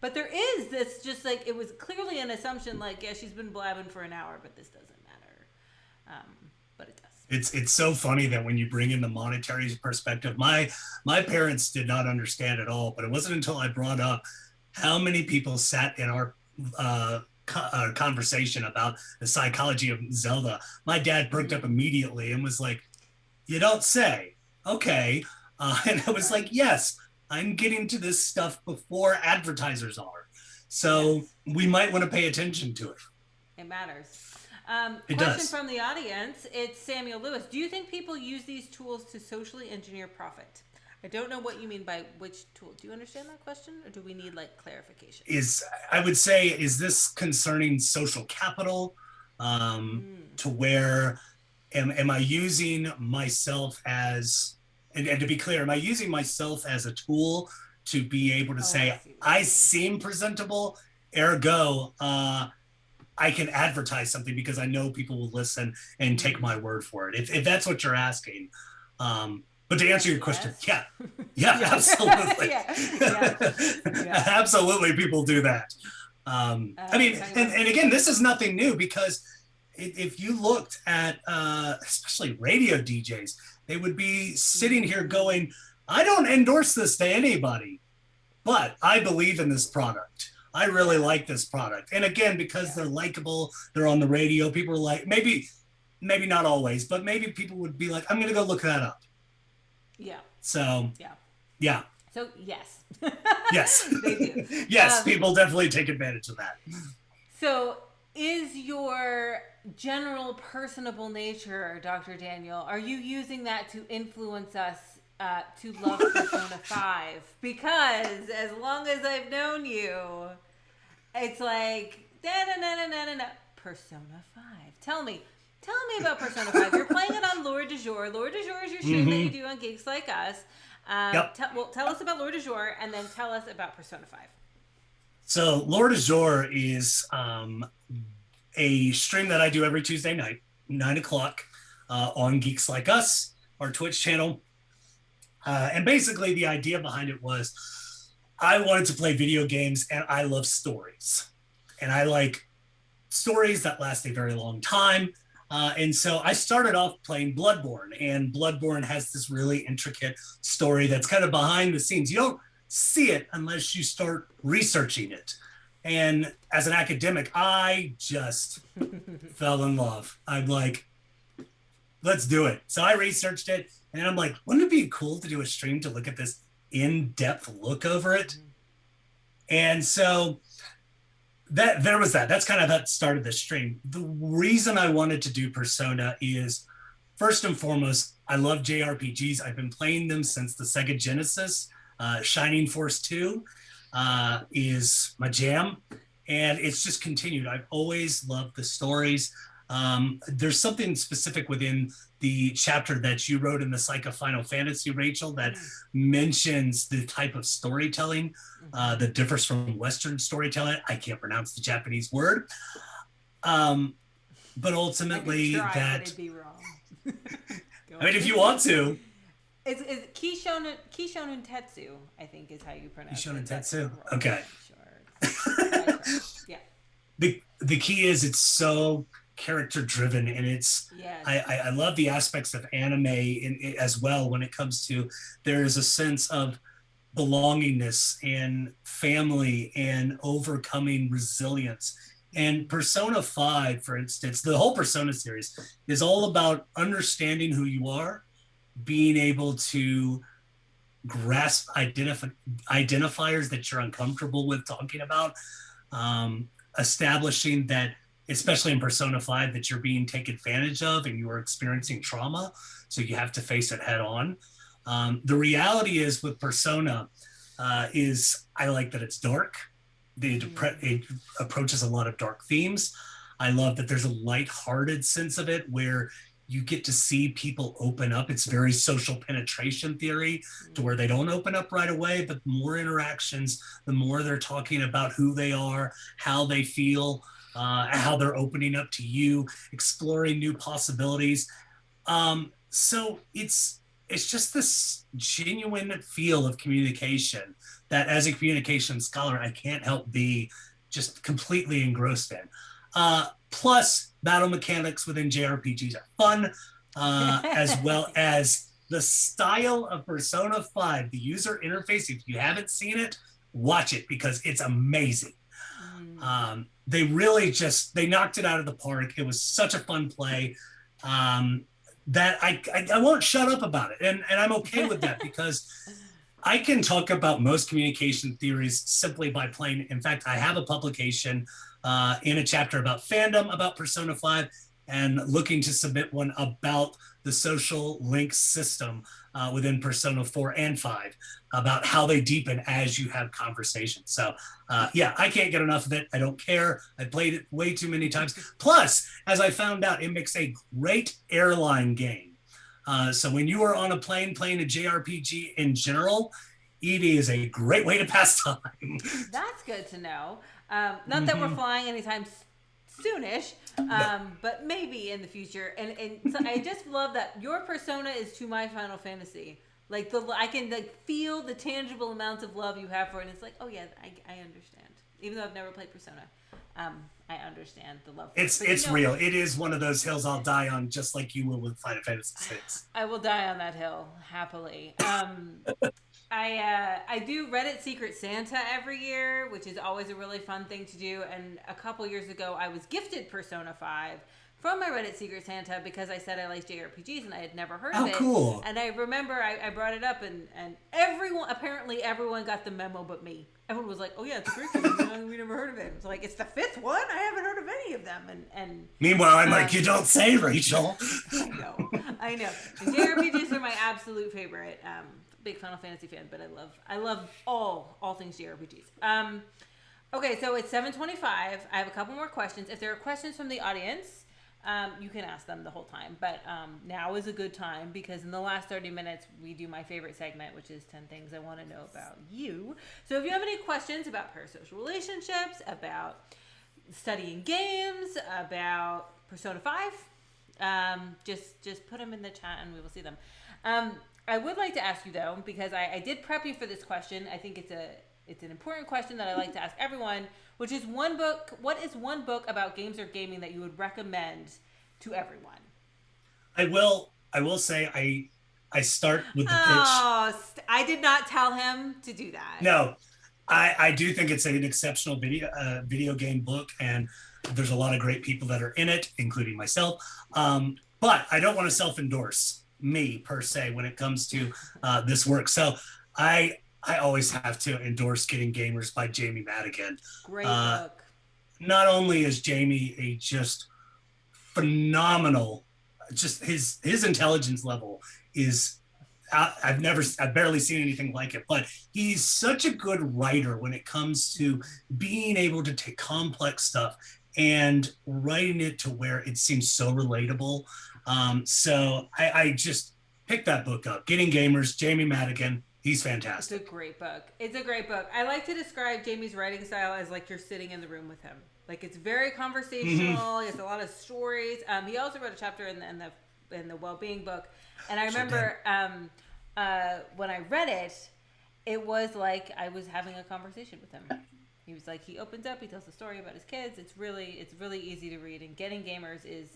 But there is this, just like, it was clearly an assumption, like, yeah, she's been blabbing for an hour, but this doesn't matter. But it does. It's so funny that when you bring in the monetary perspective, my parents did not understand at all, but it wasn't until I brought up how many people sat in our conversation about the psychology of Zelda. My dad perked up immediately and was like, "You don't say." okay. And I was like, yes, I'm getting to this stuff before advertisers are. So Yes. we might want to pay attention to it. It matters. It Question does. from the audience. It's Samuel Lewis. Do you think people use these tools to socially engineer profit? I don't know what you mean by which tool. Do you understand that question, or do we need like clarification? I would say, is this concerning social capital, to where am I using myself as, and to be clear, am I using myself as a tool to be able to say, I seem presentable, ergo, I can advertise something because I know people will listen and take my word for it. If that's what you're asking. But to answer your question, yeah, absolutely. Yeah. Absolutely, people do that. I mean, and again, this is nothing new, because if you looked at, especially radio DJs, they would be sitting here going, I don't endorse this to anybody, but I believe in this product. I really like this product. And again, because they're likable, they're on the radio, people are like, maybe not always, but maybe people would be like, I'm going to go look that up. Yeah. So, yeah. So, yes. Yes. They do. Yes, people definitely take advantage of that. So, is your general personable nature, Dr. Daniel, are you using that to influence us to love Persona 5? Because as long as I've known you, it's like, da-da-da-da-da-da. Persona 5. Tell me about Persona 5. You're playing it on Lore du Jour. Lore du Jour is your stream that you do on Geeks Like Us. Tell us about Lore du Jour, and then tell us about Persona 5. So Lore du Jour is a stream that I do every Tuesday night, 9 o'clock, on Geeks Like Us, our Twitch channel. And basically the idea behind it was, I wanted to play video games, and I love stories. And I like stories that last a very long time. And so I started off playing Bloodborne, and Bloodborne has this really intricate story that's kind of behind the scenes. You don't see it unless you start researching it. And as an academic, I just fell in love. I'm like, let's do it. So I researched it, and I'm like, wouldn't it be cool to do a stream to look at this in-depth look over it? And so that's kind of that started the stream. The reason I wanted to do Persona is, first and foremost, I love JRPGs. I've been playing them since the Sega Genesis. Shining Force 2 is my jam, and it's just continued. I've always loved the stories. There's something specific within the chapter that you wrote in the Psych of Final Fantasy, Rachel, that mentions the type of storytelling that differs from Western storytelling. I can't pronounce the Japanese word. But ultimately, I could try, but it'd be wrong. I mean, if you want to. It's Kishonen Tetsu, I think is how you pronounce it. Kishonen Tetsu? Okay. Sure. Yeah. The key is, it's so character driven, and it's I love the aspects of anime as well, when it comes to, there is a sense of belongingness and family and overcoming resilience. And Persona 5, for instance, the whole Persona series is all about understanding who you are, being able to grasp identifiers that you're uncomfortable with talking about, establishing that, especially in Persona 5, that you're being taken advantage of and you are experiencing trauma, so you have to face it head on. The reality is with Persona is, I like that it's dark. It approaches a lot of dark themes. I love that there's a lighthearted sense of it, where you get to see people open up. It's very social penetration theory, to where they don't open up right away, but the more interactions, the more they're talking about who they are, how they feel, how they're opening up to you, exploring new possibilities. So it's just this genuine feel of communication that, as a communication scholar, I can't help be just completely engrossed in. Plus, battle mechanics within JRPGs are fun, as well as the style of Persona 5, the user interface. If you haven't seen it, watch it, because it's amazing. They really they knocked it out of the park. It was such a fun play. that I won't shut up about it. And I'm okay with that because I can talk about most communication theories simply by playing. In fact, I have a publication in a chapter about fandom, about Persona 5, and looking to submit one about the social link system within Persona 4 and 5, about how they deepen as you have conversations. So yeah, I can't get enough of it. I don't care. I played it way too many times. Plus, as I found out, it makes a great airline game. So when you are on a plane playing a JRPG in general, EV is a great way to pass time. That's good to know. Not that we're flying anytime soonish, but maybe in the future. And so I just love that your persona is to my Final Fantasy. Like I can like feel the tangible amounts of love you have for it. And it's like, oh yeah, I understand. Even though I've never played Persona, I understand the love. It's real. It is one of those hills I'll die on, just like you will with Final Fantasy VI. I will die on that hill happily. I do Reddit Secret Santa every year, which is always a really fun thing to do. And a couple years ago, I was gifted Persona 5 from my Reddit Secret Santa because I said I liked JRPGs and I had never heard of it. Oh, cool. And I remember I brought it up and everyone got the memo but me. Everyone was like, oh yeah, it's a great game. We never heard of it. It's like, it's the fifth one? I haven't heard of any of them. And meanwhile, I'm like, you don't say, Rachel. I know. And JRPGs are my absolute favorite. Big Final Fantasy fan, but I love all things JRPGs. Okay, so it's 7:25. I have a couple more questions. If there are questions from the audience, you can ask them the whole time. But now is a good time because in the last 30 minutes, we do my favorite segment, which is 10 things I want to know about you. So if you have any questions about parasocial relationships, about studying games, about Persona 5, just put them in the chat and we will see them. I would like to ask you though, because I did prep you for this question. I think it's an important question that I like to ask everyone, which is what is one book about games or gaming that you would recommend to everyone? I will say I start with the pitch. I did not tell him to do that. No, I do think it's an exceptional video game book, and there's a lot of great people that are in it, including myself. But I don't want to self-endorse me per se when it comes to this work. So I always have to endorse Getting Gamers by Jamie Madigan. Great book. Not only is Jamie a just phenomenal, just his intelligence level is I've barely seen anything like it, but he's such a good writer when it comes to being able to take complex stuff and writing it to where it seems so relatable. So I just picked that book up. Getting Gamers, Jamie Madigan. He's fantastic. It's a great book. It's a great book. I like to describe Jamie's writing style as like you're sitting in the room with him. Like it's very conversational. He has a lot of stories. He also wrote a chapter in the well-being book. And I remember when I read it, it was like I was having a conversation with him. He was like, he opens up, he tells a story about his kids. It's really easy to read. And Getting Gamers is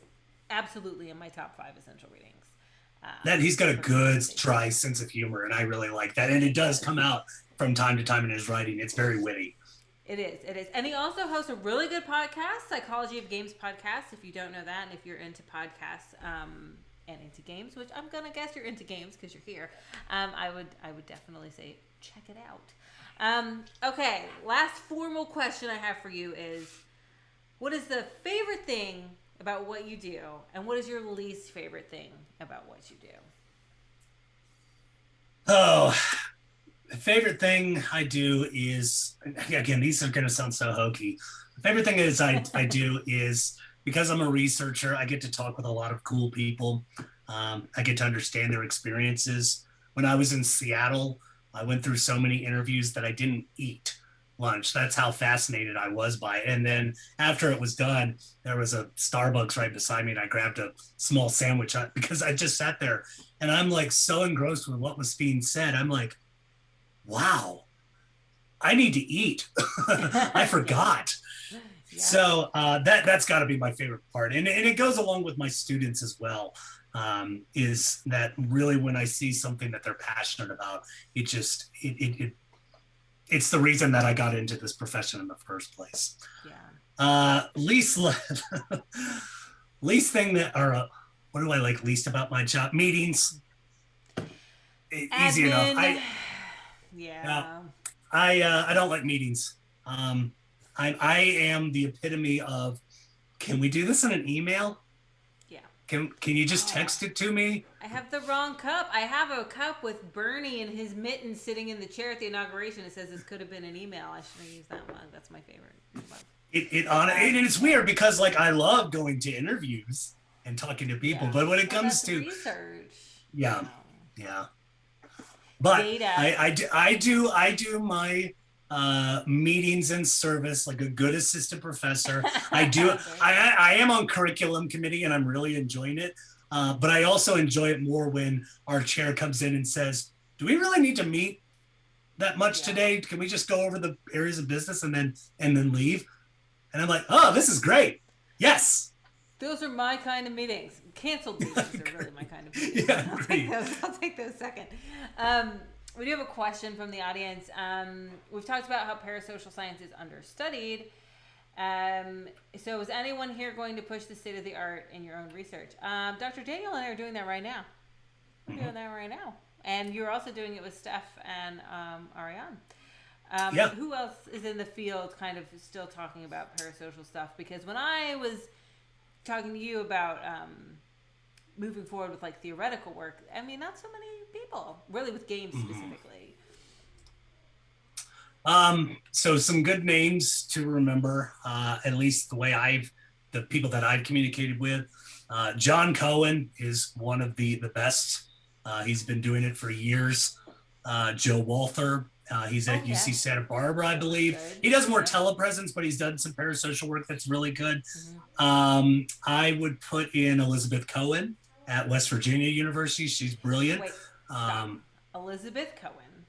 absolutely in my top 5 essential readings. That he's got a good, dry sense of humor, and I really like that. And it does come out from time to time in his writing. It's very witty. It is. And he also hosts a really good podcast, Psychology of Games podcast, if you don't know that, and if you're into podcasts and into games, which I'm going to guess you're into games because you're here, I would definitely say check it out. Okay, last formal question I have for you is, what is the favorite thing about what you do, and what is your least favorite thing about what you do? Oh, the favorite thing I do is, again, these are going to sound so hokey. The favorite thing is I do is, because I'm a researcher, I get to talk with a lot of cool people. I get to understand their experiences. When I was in Seattle, I went through so many interviews that I didn't eat lunch. That's how fascinated I was by it. And then after it was done, there was a Starbucks right beside me, and I grabbed a small sandwich because I just sat there and I'm like so engrossed with what was being said. I'm like, wow, I need to eat. I forgot. Yeah. So that's got to be my favorite part. And it goes along with my students as well, is that really when I see something that they're passionate about, it's the reason that I got into this profession in the first place. Yeah. Least thing that, or what do I like least about my job? Meetings. Easy Admin. enough. Yeah. I don't like meetings. I am the epitome of, can we do this in an email? Yeah. Can you just text it to me? I have the wrong cup. I have a cup with Bernie and his mittens sitting in the chair at the inauguration. It says this could have been an email. I should have used that mug. That's my favorite mug. And it's weird because like I love going to interviews and talking to people, but when it comes to research, yeah. But data. I do my meetings and service like a good assistant professor. I am on curriculum committee and I'm really enjoying it. But I also enjoy it more when our chair comes in and says, do we really need to meet that much today? Can we just go over the areas of business and then leave? And I'm like, oh, this is great. Yes. Those are my kind of meetings. Canceled meetings are really my kind of meetings. Yeah, I'll take those second. We do have a question from the audience. We've talked about how parasocial science is understudied. So is anyone here going to push the state of the art in your own research? Dr. Daniel and I are doing that right now. We're doing that right now. And you're also doing it with Steph and Ariane. Who else is in the field kind of still talking about parasocial stuff? Because when I was talking to you about moving forward with like theoretical work, I mean, not so many people, really with games specifically. So some good names to remember, at least the people that I've communicated with. John Cohen is one of the best. He's been doing it for years. Joe Walther, he's at UC Santa Barbara, I believe. He does more telepresence, but he's done some parasocial work that's really good. I would put in Elizabeth Cohen at West Virginia University. She's brilliant. Wait, stop. Elizabeth Cohen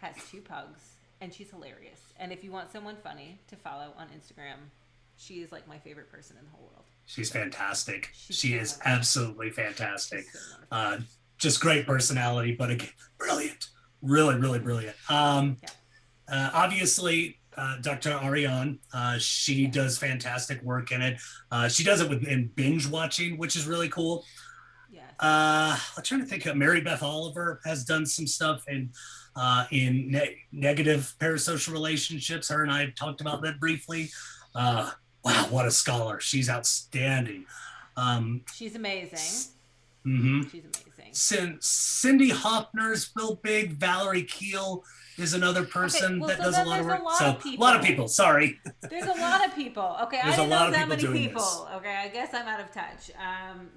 has 2 pugs, and she's hilarious. And if you want someone funny to follow on Instagram, she is like my favorite person in the whole world. She's fantastic. She is absolutely fantastic. Just great personality, but again, brilliant. Really, really brilliant. Obviously, Dr. Ariane, she does fantastic work in it. She does it in binge watching, which is really cool. I'm trying to think of Mary Beth Oliver has done some stuff in negative parasocial relationships. Her and I talked about that briefly. Wow, what a scholar. She's outstanding. She's amazing. She's amazing. Cindy Hoffner's real big. Valerie Keel is another person that does a lot of work. A lot of people. Sorry. There's a lot of people. Okay, I didn't know that many people. Okay, I guess I'm out of touch.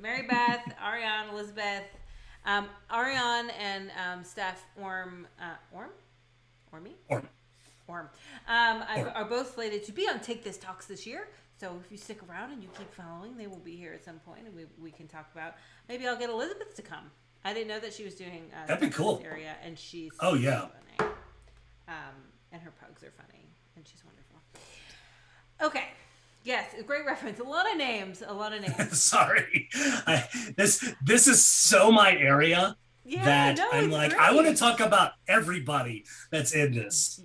Mary Beth, Ariane, Elizabeth, Ariane and Steph Orm are both slated to be on Take This Talks this year. So if you stick around and you keep following, they will be here at some point, and we can talk about. Maybe I'll get Elizabeth to come. I didn't know that she was doing that'd be cool. This area, and she's funny. And her pugs are funny, and she's wonderful. Okay, yes, great reference. A lot of names. Sorry, this is so my area that I'm like great. I want to talk about everybody that's in this.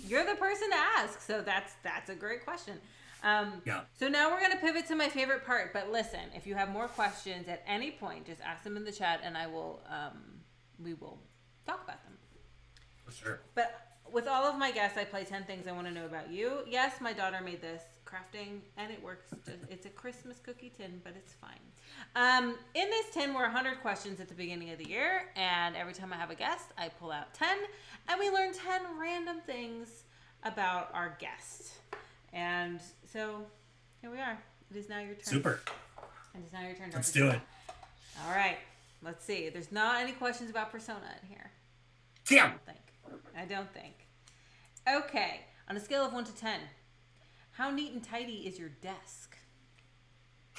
You're the person to ask, so that's a great question. So now we're going to pivot to my favorite part, but listen, if you have more questions at any point, just ask them in the chat and we will talk about them. For sure. But with all of my guests, I play 10 things I want to know about you. Yes, my daughter made this crafting and it works. It's a Christmas cookie tin, but it's fine. In this tin were 100 questions at the beginning of the year, and every time I have a guest, I pull out 10 and we learn 10 random things about our guest. And so here we are. It is now your turn. Super. It is now your turn. Let's do it. All right. Let's see. There's not any questions about persona in here. Damn. I don't think. Okay. On a scale of 1 to 10, how neat and tidy is your desk?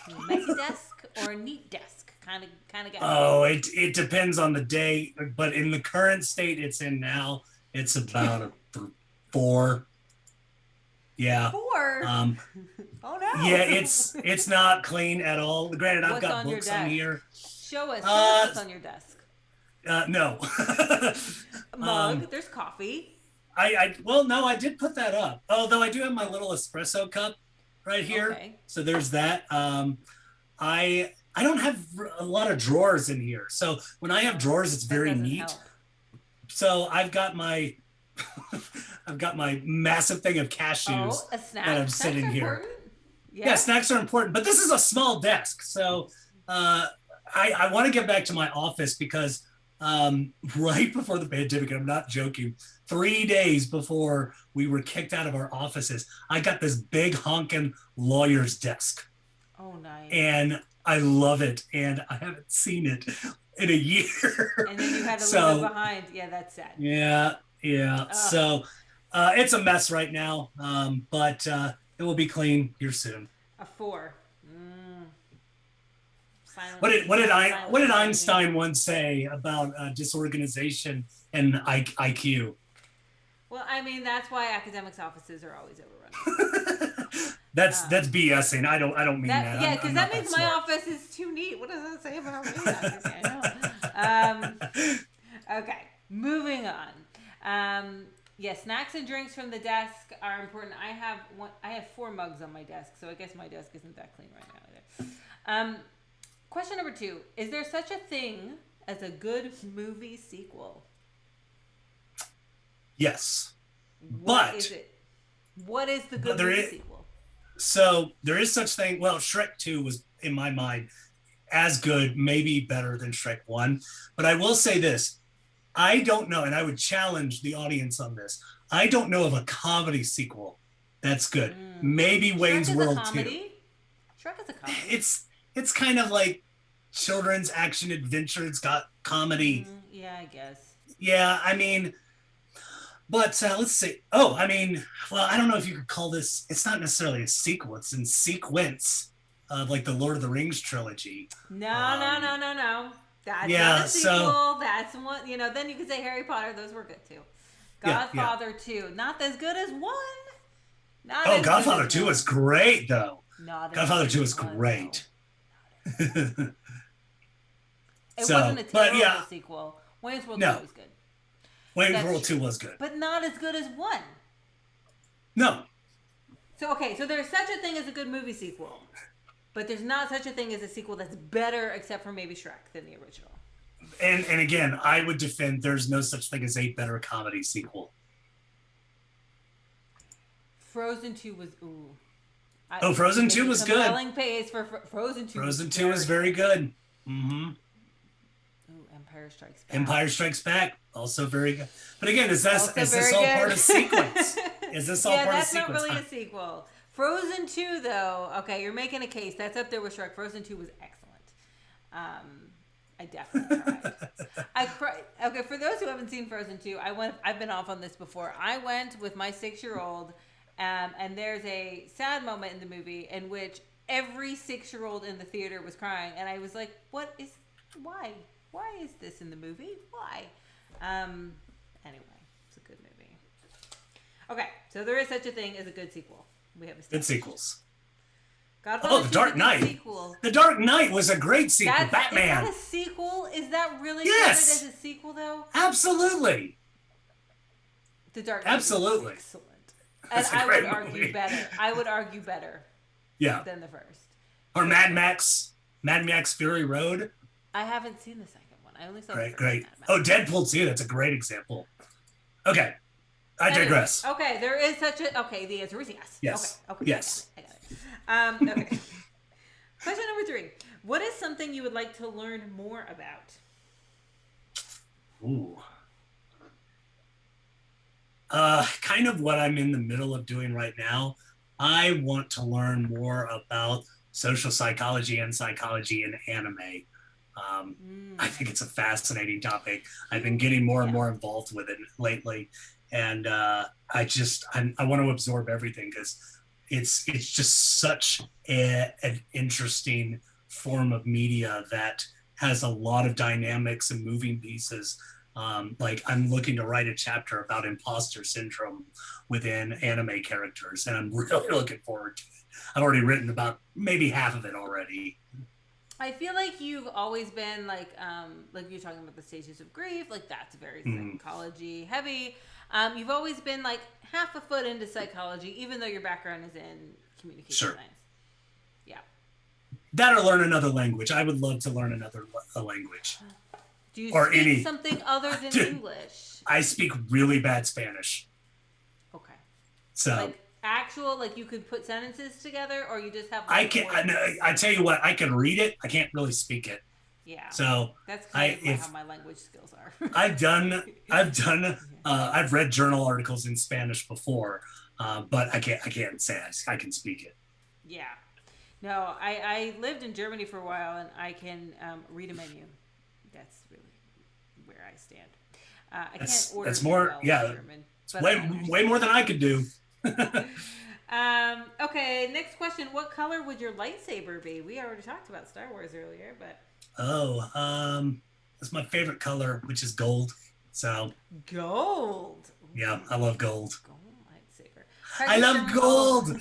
A messy desk or a neat desk? Kind of guy. Oh, it depends on the day, but in the current state it's in now, it's about a 4. Yeah. 4? Oh no. Yeah, it's not clean at all. Granted, I've got books on here. Show us what's on your desk. No. Mug. There's coffee. I did put that up. Although I do have my little espresso cup right here. Okay. So there's that. I I don't have a lot of drawers in here. So when I have drawers, it's very neat. Help. So I've got my massive thing of cashews that I'm sitting here. Yeah, snacks are important, but this is a small desk. So I want to get back to my office because right before the pandemic, I'm not joking, 3 days before we were kicked out of our offices, I got this big honking lawyer's desk. Oh, nice. And I love it. And I haven't seen it in a year. And then you had to leave it behind. Yeah, that's sad. Yeah. So it's a mess right now, but it will be clean here soon. A 4. What did Einstein once say about disorganization and IQ? Well, I mean, that's why academics' offices are always overrun. That's BSing. I don't mean that. Yeah, because that means my office is too neat. What does that say about me? Okay, moving on. Yeah, snacks and drinks from the desk are important. I have 4 mugs on my desk, so I guess my desk isn't that clean right now either. Question number 2: is there such a thing as a good movie sequel? Yes. What is it? What is the good movie sequel? So there is such thing. Well, Shrek 2 was, in my mind, as good, maybe better than Shrek 1. But I will say this. I don't know, and I would challenge the audience on this. I don't know of a comedy sequel that's good. Maybe Wayne's World 2. Shrek is a comedy. It's kind of like children's action adventure. It's got comedy. Yeah, I guess. Yeah, I mean, but let's see. Oh, I mean, well, I don't know if you could call this. It's not necessarily a sequel. It's in sequence of like the Lord of the Rings trilogy. No. That's not a sequel. That's one. Then you could say Harry Potter. Those were good too. Godfather 2, not as good as 1. Godfather 2 is great though. Godfather 2 is great. It wasn't a terrible sequel. Wayne's World 2 was good. Wayne's World 2 was good. But not as good as 1. No. So there's such a thing as a good movie sequel. But there's not such a thing as a sequel that's better, except for maybe Shrek, than the original. And again, I would defend there's no such thing as a better comedy sequel. Frozen 2 was Frozen 2 was good. Compelling pace for Frozen 2. Frozen 2 is very good. Mm-hmm. Empire Strikes Back. Empire Strikes Back, also very good. But again, is this all part of sequence? Is this all part of sequence? Yeah, that's not really a sequel. Frozen 2, though, okay, you're making a case. That's up there with Shrek. Frozen 2 was excellent. I definitely cried. Okay, for those who haven't seen Frozen 2, I've been off on this before. I went with my 6-year-old, and there's a sad moment in the movie in which every 6-year-old in the theater was crying, and I was like, why? Why is this in the movie? Why? Anyway, it's a good movie. Okay, so there is such a thing as a good sequel. We have good sequels. Godfather The Dark Knight. Sequel. The Dark Knight was a great sequel. Batman. Is that a sequel? Is that really counted as a sequel, though? Absolutely. The Dark Knight. Absolutely. Excellent. And I would argue better. I would argue better. Yeah. Than the first. Or Mad Max Fury Road. I haven't seen the second one. I only saw the first. Great. Oh, Deadpool 2. That's a great example. Okay. I digress. Okay, there is such a... Okay, the answer is yes. Yes. Okay. Yes. I got it. Okay. Question number 3. What is something you would like to learn more about? Ooh. Kind of what I'm in the middle of doing right now. I want to learn more about social psychology and psychology in anime. I think it's a fascinating topic. I've been getting more and more involved with it lately. And I want to absorb everything because it's just such an interesting form of media that has a lot of dynamics and moving pieces. Like I'm looking to write a chapter about imposter syndrome within anime characters, and I'm really looking forward to it. I've already written about maybe half of it already. I feel like you've always been like you're talking about the stages of grief, like that's very psychology heavy. You've always been like half a foot into psychology, even though your background is in communication science. That or learn another language. I would love to learn another language. Do you speak something other than English? I speak really bad Spanish. Okay. So like actual, like you could put sentences together, or you just have. I can. I tell you what, I can read it. I can't really speak it. Yeah. So that's kind of how my language skills are. I've read journal articles in Spanish before, but I can't say I can speak it. Yeah. No, I lived in Germany for a while, and I can read a menu. That's really where I stand. I can't order. That's more, well German. It's way more than I could do. Okay, next question. What color would your lightsaber be? We already talked about Star Wars earlier, but that's my favorite color, which is gold. So gold. Yeah, I love gold. Gold lightsaber. I love gold.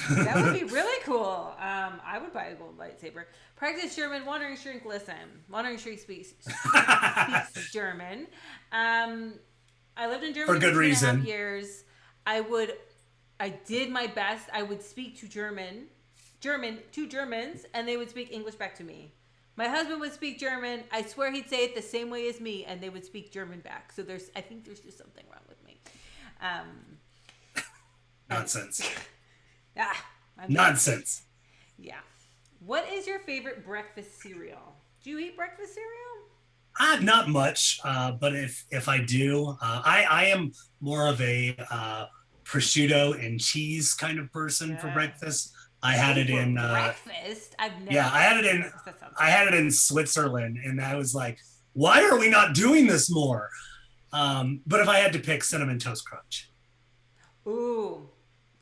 That would be really cool. I would buy a gold lightsaber. Practice German. Wandering Shrink, listen. Wandering Shrink speaks German. I lived in Germany for good reason. 2.5 years. I did my best. I would speak to Germans, and they would speak English back to me. My husband would speak German. I swear he'd say it the same way as me, and they would speak German back. So I think there's just something wrong with me. Nonsense. Nonsense. Yeah. What is your favorite breakfast cereal? Do you eat breakfast cereal? Not much, but if I do, I am more of a prosciutto and cheese kind of person for breakfast. I had it in breakfast. I've never. Yeah, I had it in Switzerland, and I was like, why are we not doing this more? But if I had to pick, Cinnamon Toast Crunch. Ooh.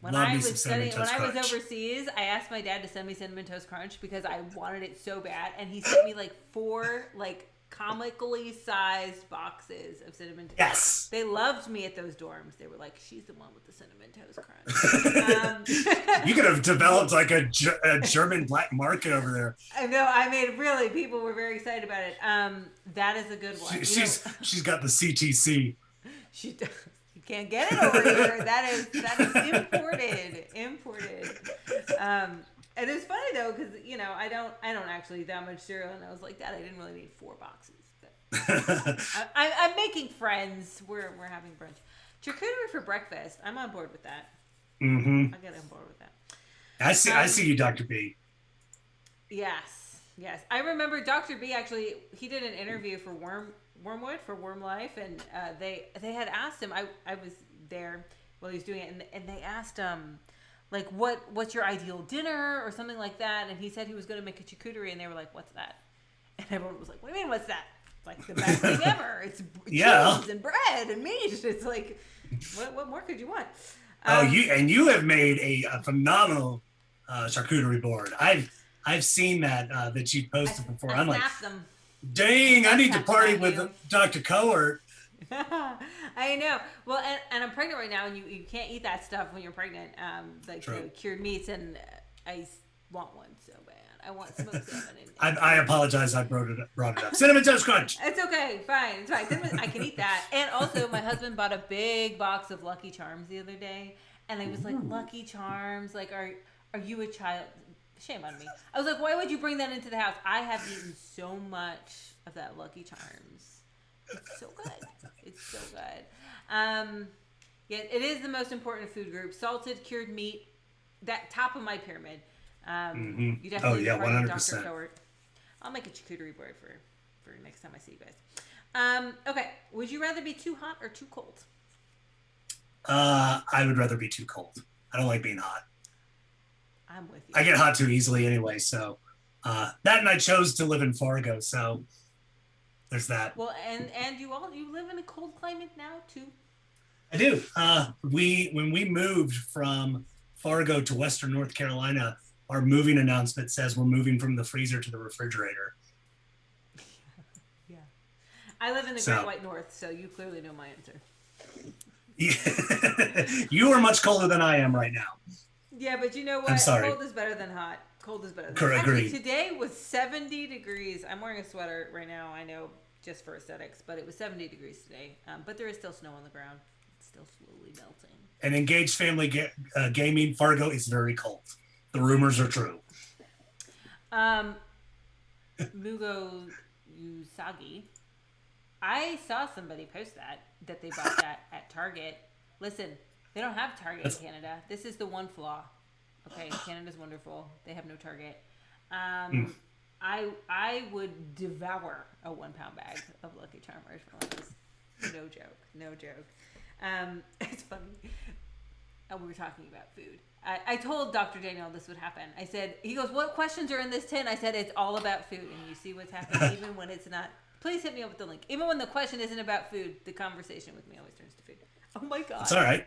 When I was overseas, I asked my dad to send me Cinnamon Toast Crunch because I wanted it so bad, and he sent me like 4 comically sized boxes of cinnamon toast. Yes. They loved me at those dorms. They were like, she's the one with the Cinnamon Toast Crunch. You could have developed like a German black market over there. I know. I mean, really, people were very excited about it. That is a good one. She's got the CTC. She does. You can't get it over here. That is imported. And it's funny though, because I don't actually eat that much cereal, and I was like, Dad, I didn't really need 4 boxes. But I'm making friends. We're having brunch, charcuterie for breakfast. I'm on board with that. Mm-hmm. I get on board with that. I see you, Dr. B. Yes. I remember Dr. B actually. He did an interview for Wormwood for Worm Life, and they had asked him. I was there while he was doing it, and they asked him. Like, what's your ideal dinner or something like that? And he said he was going to make a charcuterie, and they were like, what's that? And everyone was like, what do you mean, what's that? It's like the best thing ever. It's cheese and bread and meat. It's like, what more could you want? You have made a phenomenal charcuterie board. I've seen that you posted before. I'm like, them. Dang, I need to party with Dr. Kowert. I know. Well, and I'm pregnant right now, and you can't eat that stuff when you're pregnant. The cured meats, and I want one so bad. I want smoked salmon. I apologize. I brought it up. Cinnamon Toast Crunch. It's okay. Fine. It's fine. I can eat that. And also, my husband bought a big box of Lucky Charms the other day, and I was like, Lucky Charms? Like, are you a child? Shame on me. I was like, why would you bring that into the house? I have eaten so much of that Lucky Charms. It's so good. It's so good. Yeah, it is the most important food group. Salted, cured meat, that top of my pyramid. You definitely 100%. Dr. Kowert. I'll make a charcuterie board for next time I see you guys. Okay, would you rather be too hot or too cold? I would rather be too cold. I don't like being hot. I'm with you. I get hot too easily anyway, so that, and I chose to live in Fargo, so there's that. Well, and you live in a cold climate now too? I do. When we moved from Fargo to Western North Carolina, our moving announcement says we're moving from the freezer to the refrigerator. Yeah. I live in the Great White North, so you clearly know my answer. Yeah. You are much colder than I am right now. Yeah, but you know what? I'm sorry. Cold is better than hot. Cold is better than hot. Agreed. Today was 70 degrees. I'm wearing a sweater right now, I know, just for aesthetics, but it was 70 degrees today. But there is still snow on the ground. It's still slowly melting. And Engaged Family Gaming, Fargo is very cold. The rumors are true. Um, Mugo Usagi. I saw somebody post that they bought that at Target. Listen, they don't have Target in Canada. This is the one flaw. Okay, Canada's wonderful. They have no Target. I would devour a 1 pound bag of Lucky Charm marshmallows. No joke. It's funny. We were talking about food. I told Dr. Daniel this would happen. I said, he goes, what questions are in this tin? I said, it's all about food. And you see what's happening even when it's not. Please hit me up with the link. Even when the question isn't about food, the conversation with me always turns to food. Oh my God. It's all right.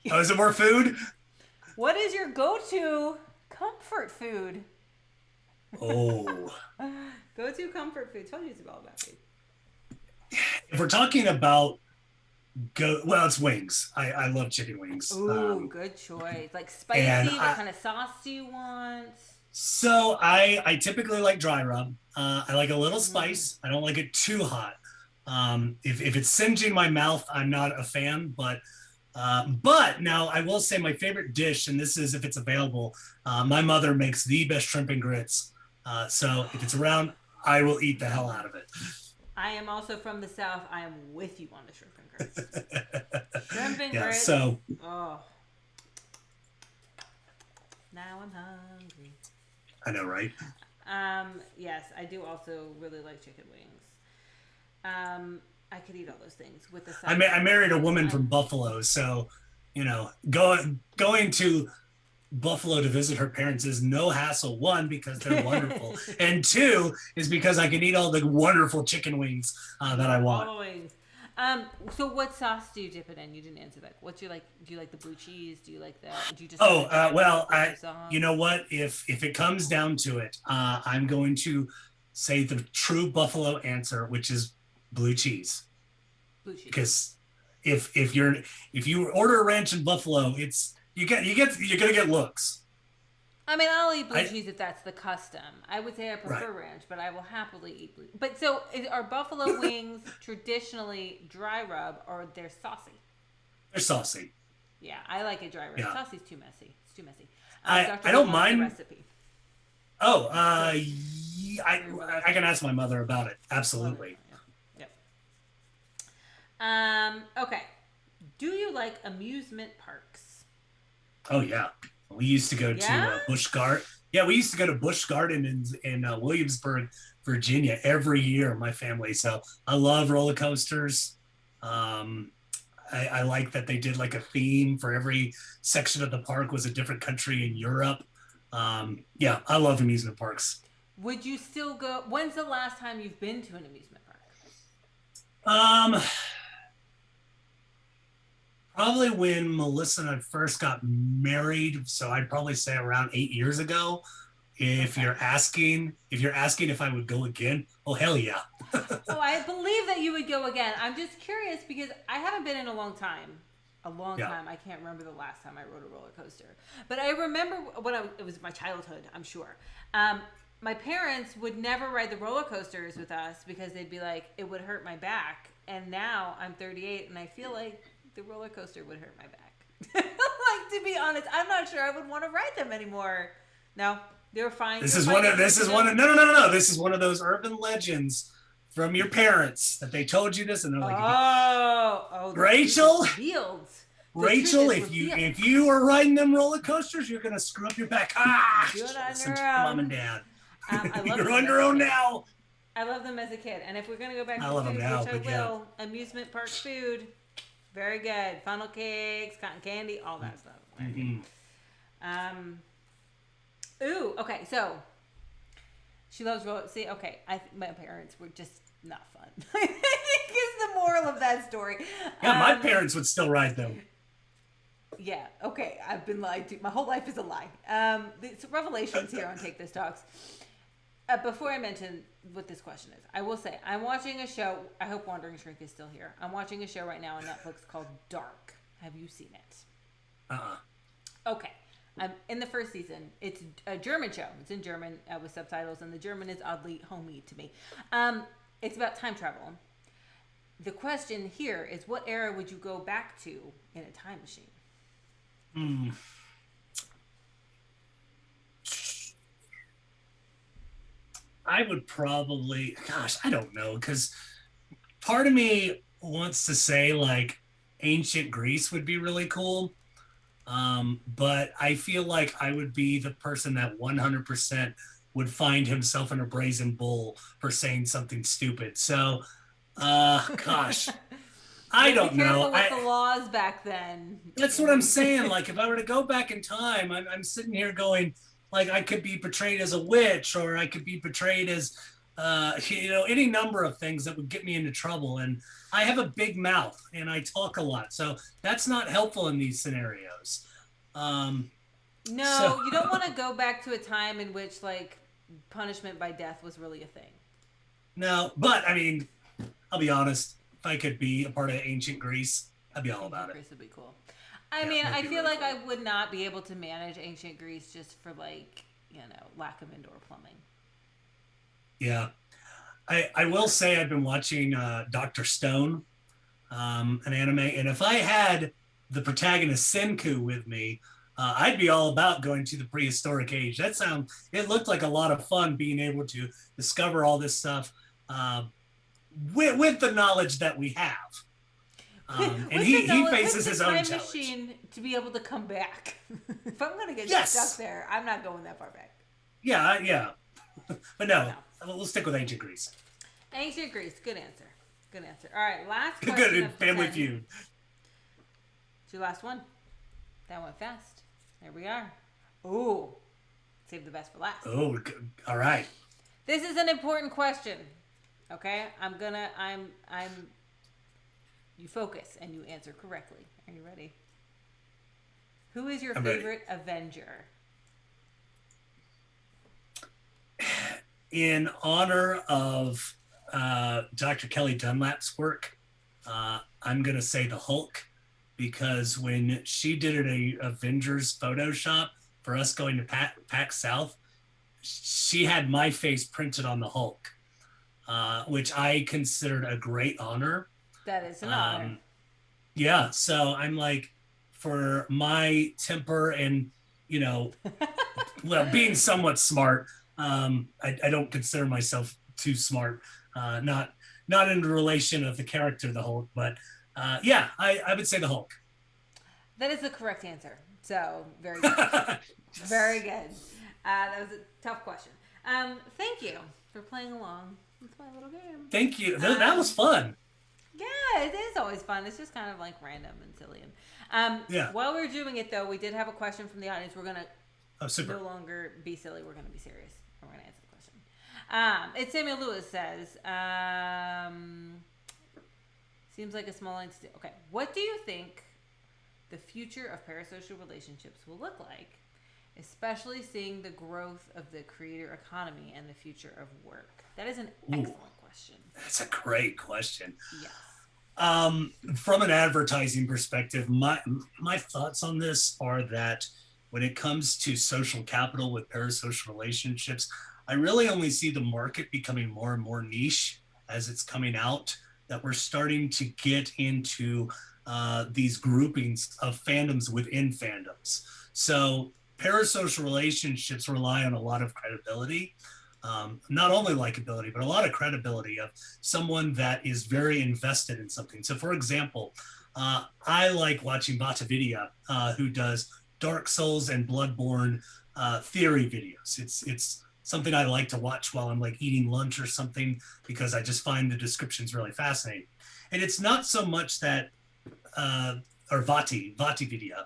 Oh, is it more food? What is your go-to comfort food? Oh. Go-to comfort food. Told you it's all about food. If we're talking about it's wings. I love chicken wings. Ooh, good choice. Like spicy. What kind of sauce do you want? So I typically like dry rub. I like a little spice. I don't like it too hot. If it's singeing my mouth, I'm not a fan. But now I will say my favorite dish, and this is if it's available. My mother makes the best shrimp and grits. So if it's around, I will eat the hell out of it. I am also from the South. I am with you on the shrimp and grits. Shrimp and grits. So. Oh. Now I'm hungry. I know, right? Yes, I do also really like chicken wings. I could eat all those things with the. I married a woman from Buffalo, so going to Buffalo to visit her parents is no hassle. One, because they're wonderful, and two is because I can eat all the wonderful chicken wings that I want. Always. So what sauce do you dip it in? You didn't answer that. What do you like? Do you like the blue cheese? Do you like that? Do you just? You know what? If it comes down to it, I'm going to say the true Buffalo answer, which is blue cheese. Blue cheese. Because if you order a ranch in Buffalo, you're gonna get looks. I mean, I'll eat blue cheese if that's the custom. I would say I prefer ranch, but I will happily eat blue. But so, are buffalo wings traditionally dry rub, or they're saucy? They're saucy. Yeah, I like it dry rub. Yeah. Saucy's too messy. It's too messy. I don't mind. The recipe. Oh, I can ask my mother about it. Absolutely. Yep. Okay. Do you like amusement parks? Oh yeah. We used to go to Busch Garden. Yeah, we used to go to Busch Garden in Williamsburg, Virginia every year, my family. So I love roller coasters. I like that they did like a theme for every section of the park was a different country in Europe. Yeah, I love amusement parks. Would you still go? When's the last time you've been to an amusement park? park? Probably when Melissa and I first got married, so I'd probably say around 8 years ago. If you're asking if I would go again, oh hell yeah. Oh, I believe that you would go again. I'm just curious because I haven't been in a long time. Time. I can't remember the last time I rode a roller coaster, but I remember it was my childhood. I'm sure. My parents would never ride the roller coasters with us because they'd be like, it would hurt my back. And now I'm 38 and I feel like the roller coaster would hurt my back. Like, to be honest, I'm not sure I would want to ride them anymore. No, they were fine. This is one of those urban legends from your parents that they told you this and they're like, Rachel, if you are riding them roller coasters, you're gonna screw up your back. Do it on listen your to own. Mom and Dad. You're on your own now. I love them as a kid, and if we're gonna go back to food, which I will, amusement park food. Very good. Funnel cakes, cotton candy, all that stuff. Mm-hmm. Okay. So she loves roller. See, okay. My parents were just not fun. I think is the moral of that story. Yeah, my parents would still ride them. Yeah. Okay. I've been lied to. My whole life is a lie. It's revelations here on Take This Talks. Before I mention what this question is, I will say I'm watching a show. I hope Wandering Shrink is still here. I'm watching a show right now on Netflix called Dark. Have you seen it? Okay. I'm in the first season. It's a German show. It's in German with subtitles, and the German is oddly homey to me. It's about time travel. The question here is, what era would you go back to in a time machine? I would probably, gosh, I don't know, because part of me wants to say like ancient Greece would be really cool. But I feel like I would be the person that 100% would find himself in a brazen bull for saying something stupid. So, gosh, I Be don't know. careful with the laws back then. That's what I'm saying. Like, if I were to go back in time, I'm sitting here going, like, I could be portrayed as a witch, or I could be portrayed as, any number of things that would get me into trouble. And I have a big mouth and I talk a lot. So that's not helpful in these scenarios. No, you don't want to go back to a time in which, like, punishment by death was really a thing. No, but I mean, I'll be honest. If I could be a part of ancient Greece, I'd be all about it. Greece would be cool. I mean, I feel like I would not be able to manage ancient Greece just for, like, lack of indoor plumbing. Yeah. I will say I've been watching Dr. Stone, an anime, and if I had the protagonist Senku with me, I'd be all about going to the prehistoric age. It looked like a lot of fun being able to discover all this stuff with the knowledge that we have. And he faces his own challenge. Machine to be able to come back. If I'm going to get stuck there, I'm not going that far back. Yeah. But no, we'll stick with ancient Greece. Ancient Greece. Good answer. All right, last question. Good Family Feud. It's your last one. That went fast. There we are. Ooh. Save the best for last. Oh, all right. This is an important question. Okay? You focus and you answer correctly. Are you ready? Who is your favorite Avenger? In honor of Dr. Kelly Dunlap's work, I'm going to say the Hulk, because when she did an Avengers Photoshop for us going to PAX South, she had my face printed on the Hulk, which I considered a great honor. That is an honor. Yeah, so I'm like, for my temper and, being somewhat smart, I don't consider myself too smart, not in the relation of the character, the Hulk, but I would say the Hulk. That is the correct answer. So, very good. Very good. That was a tough question. Thank you for playing along with my little game. Thank you. That was fun. Yeah, it is always fun. It's just kind of like random and silly. While we were doing it, though, we did have a question from the audience. We're going to no longer be silly. We're going to be serious. We're going to answer the question. It's Samuel Lewis says, seems like a small line to do. Okay. What do you think the future of parasocial relationships will look like, especially seeing the growth of the creator economy and the future of work? That is an excellent question. That's a great question. Yes. From an advertising perspective, my thoughts on this are that when it comes to social capital with parasocial relationships, I really only see the market becoming more and more niche as it's coming out, that we're starting to get into these groupings of fandoms within fandoms. So parasocial relationships rely on a lot of credibility. Not only likability, but a lot of credibility of someone that is very invested in something. So for example, I like watching Batavidia, who does Dark Souls and Bloodborne theory videos. It's something I like to watch while I'm like eating lunch or something, because I just find the descriptions really fascinating. And it's not so much that, or Vatividia,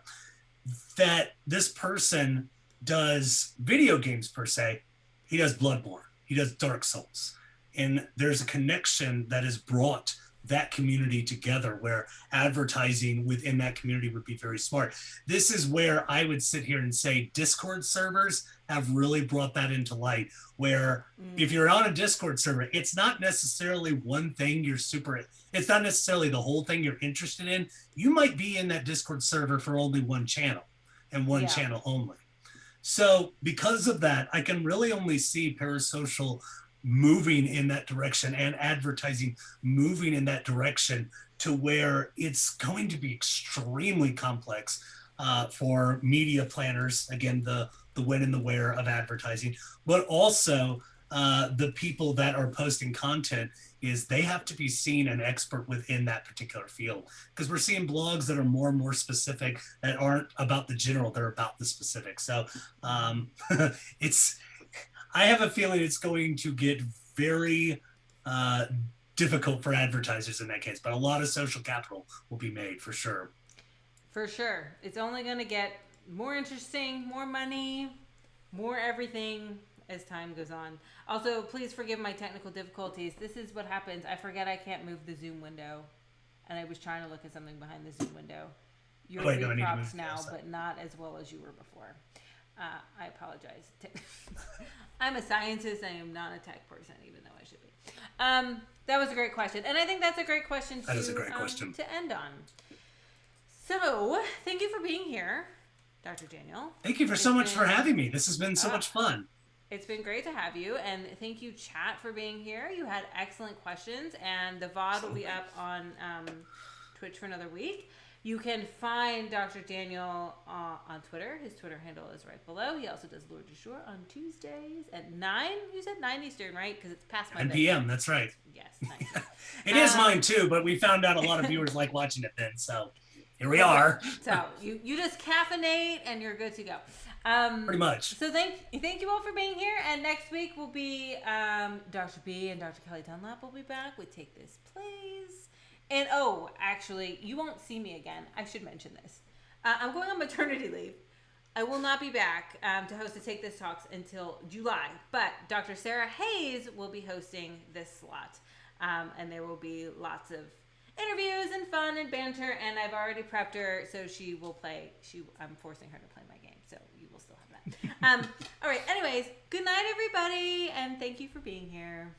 that this person does video games per se. He does Bloodborne. He does Dark Souls. And there's a connection that has brought that community together, where advertising within that community would be very smart. This is where I would sit here and say Discord servers have really brought that into light, where if you're on a Discord server, it's not necessarily one thing it's not necessarily the whole thing you're interested in. You might be in that Discord server for only one channel and one channel only. So because of that, I can really only see parasocial moving in that direction and advertising moving in that direction, to where it's going to be extremely complex for media planners, again, the when and the where of advertising, but also the people that are posting content is they have to be seen an expert within that particular field, because we're seeing blogs that are more and more specific that aren't about the general, they're about the specific. So I have a feeling it's going to get very difficult for advertisers in that case, but a lot of social capital will be made for sure. For sure. It's only going to get more interesting, more money, more everything as time goes on. Also, please forgive my technical difficulties. This is what happens. I forget I can't move the Zoom window, and I was trying to look at something behind the Zoom window. You're props now, but not as well as you were before. I apologize. I'm a scientist. I am not a tech person, even though I should be. That was a great question, and I think that's a great question to end on. So, thank you for being here, Dr. Daniel. Thank you so much for having me. This has been so much fun. It's been great to have you, and thank you, chat, for being here. You had excellent questions, and the VOD will be up on Twitch for another week. You can find Dr. Daniel on Twitter. His Twitter handle is right below. He also does Lord du Jour on Tuesdays at 9. You said 9 Eastern, right? Because it's past my 9 p.m., that's right. Yes, 9 It is mine too, but we found out a lot of viewers like watching it then, so here we are. So you just caffeinate and you're good to go. Pretty much. So thank you all for being here. And next week will be Dr. B and Dr. Kelly Dunlap will be back with Take This Plays. And actually, you won't see me again. I should mention this. I'm going on maternity leave. I will not be back to host the Take This Talks until July. But Dr. Sarah Hayes will be hosting this slot. And there will be lots of interviews and fun and banter. And I've already prepped her, so she will play. I'm forcing her to play my game, so you will still have that. All right. Anyways, good night, everybody. And thank you for being here.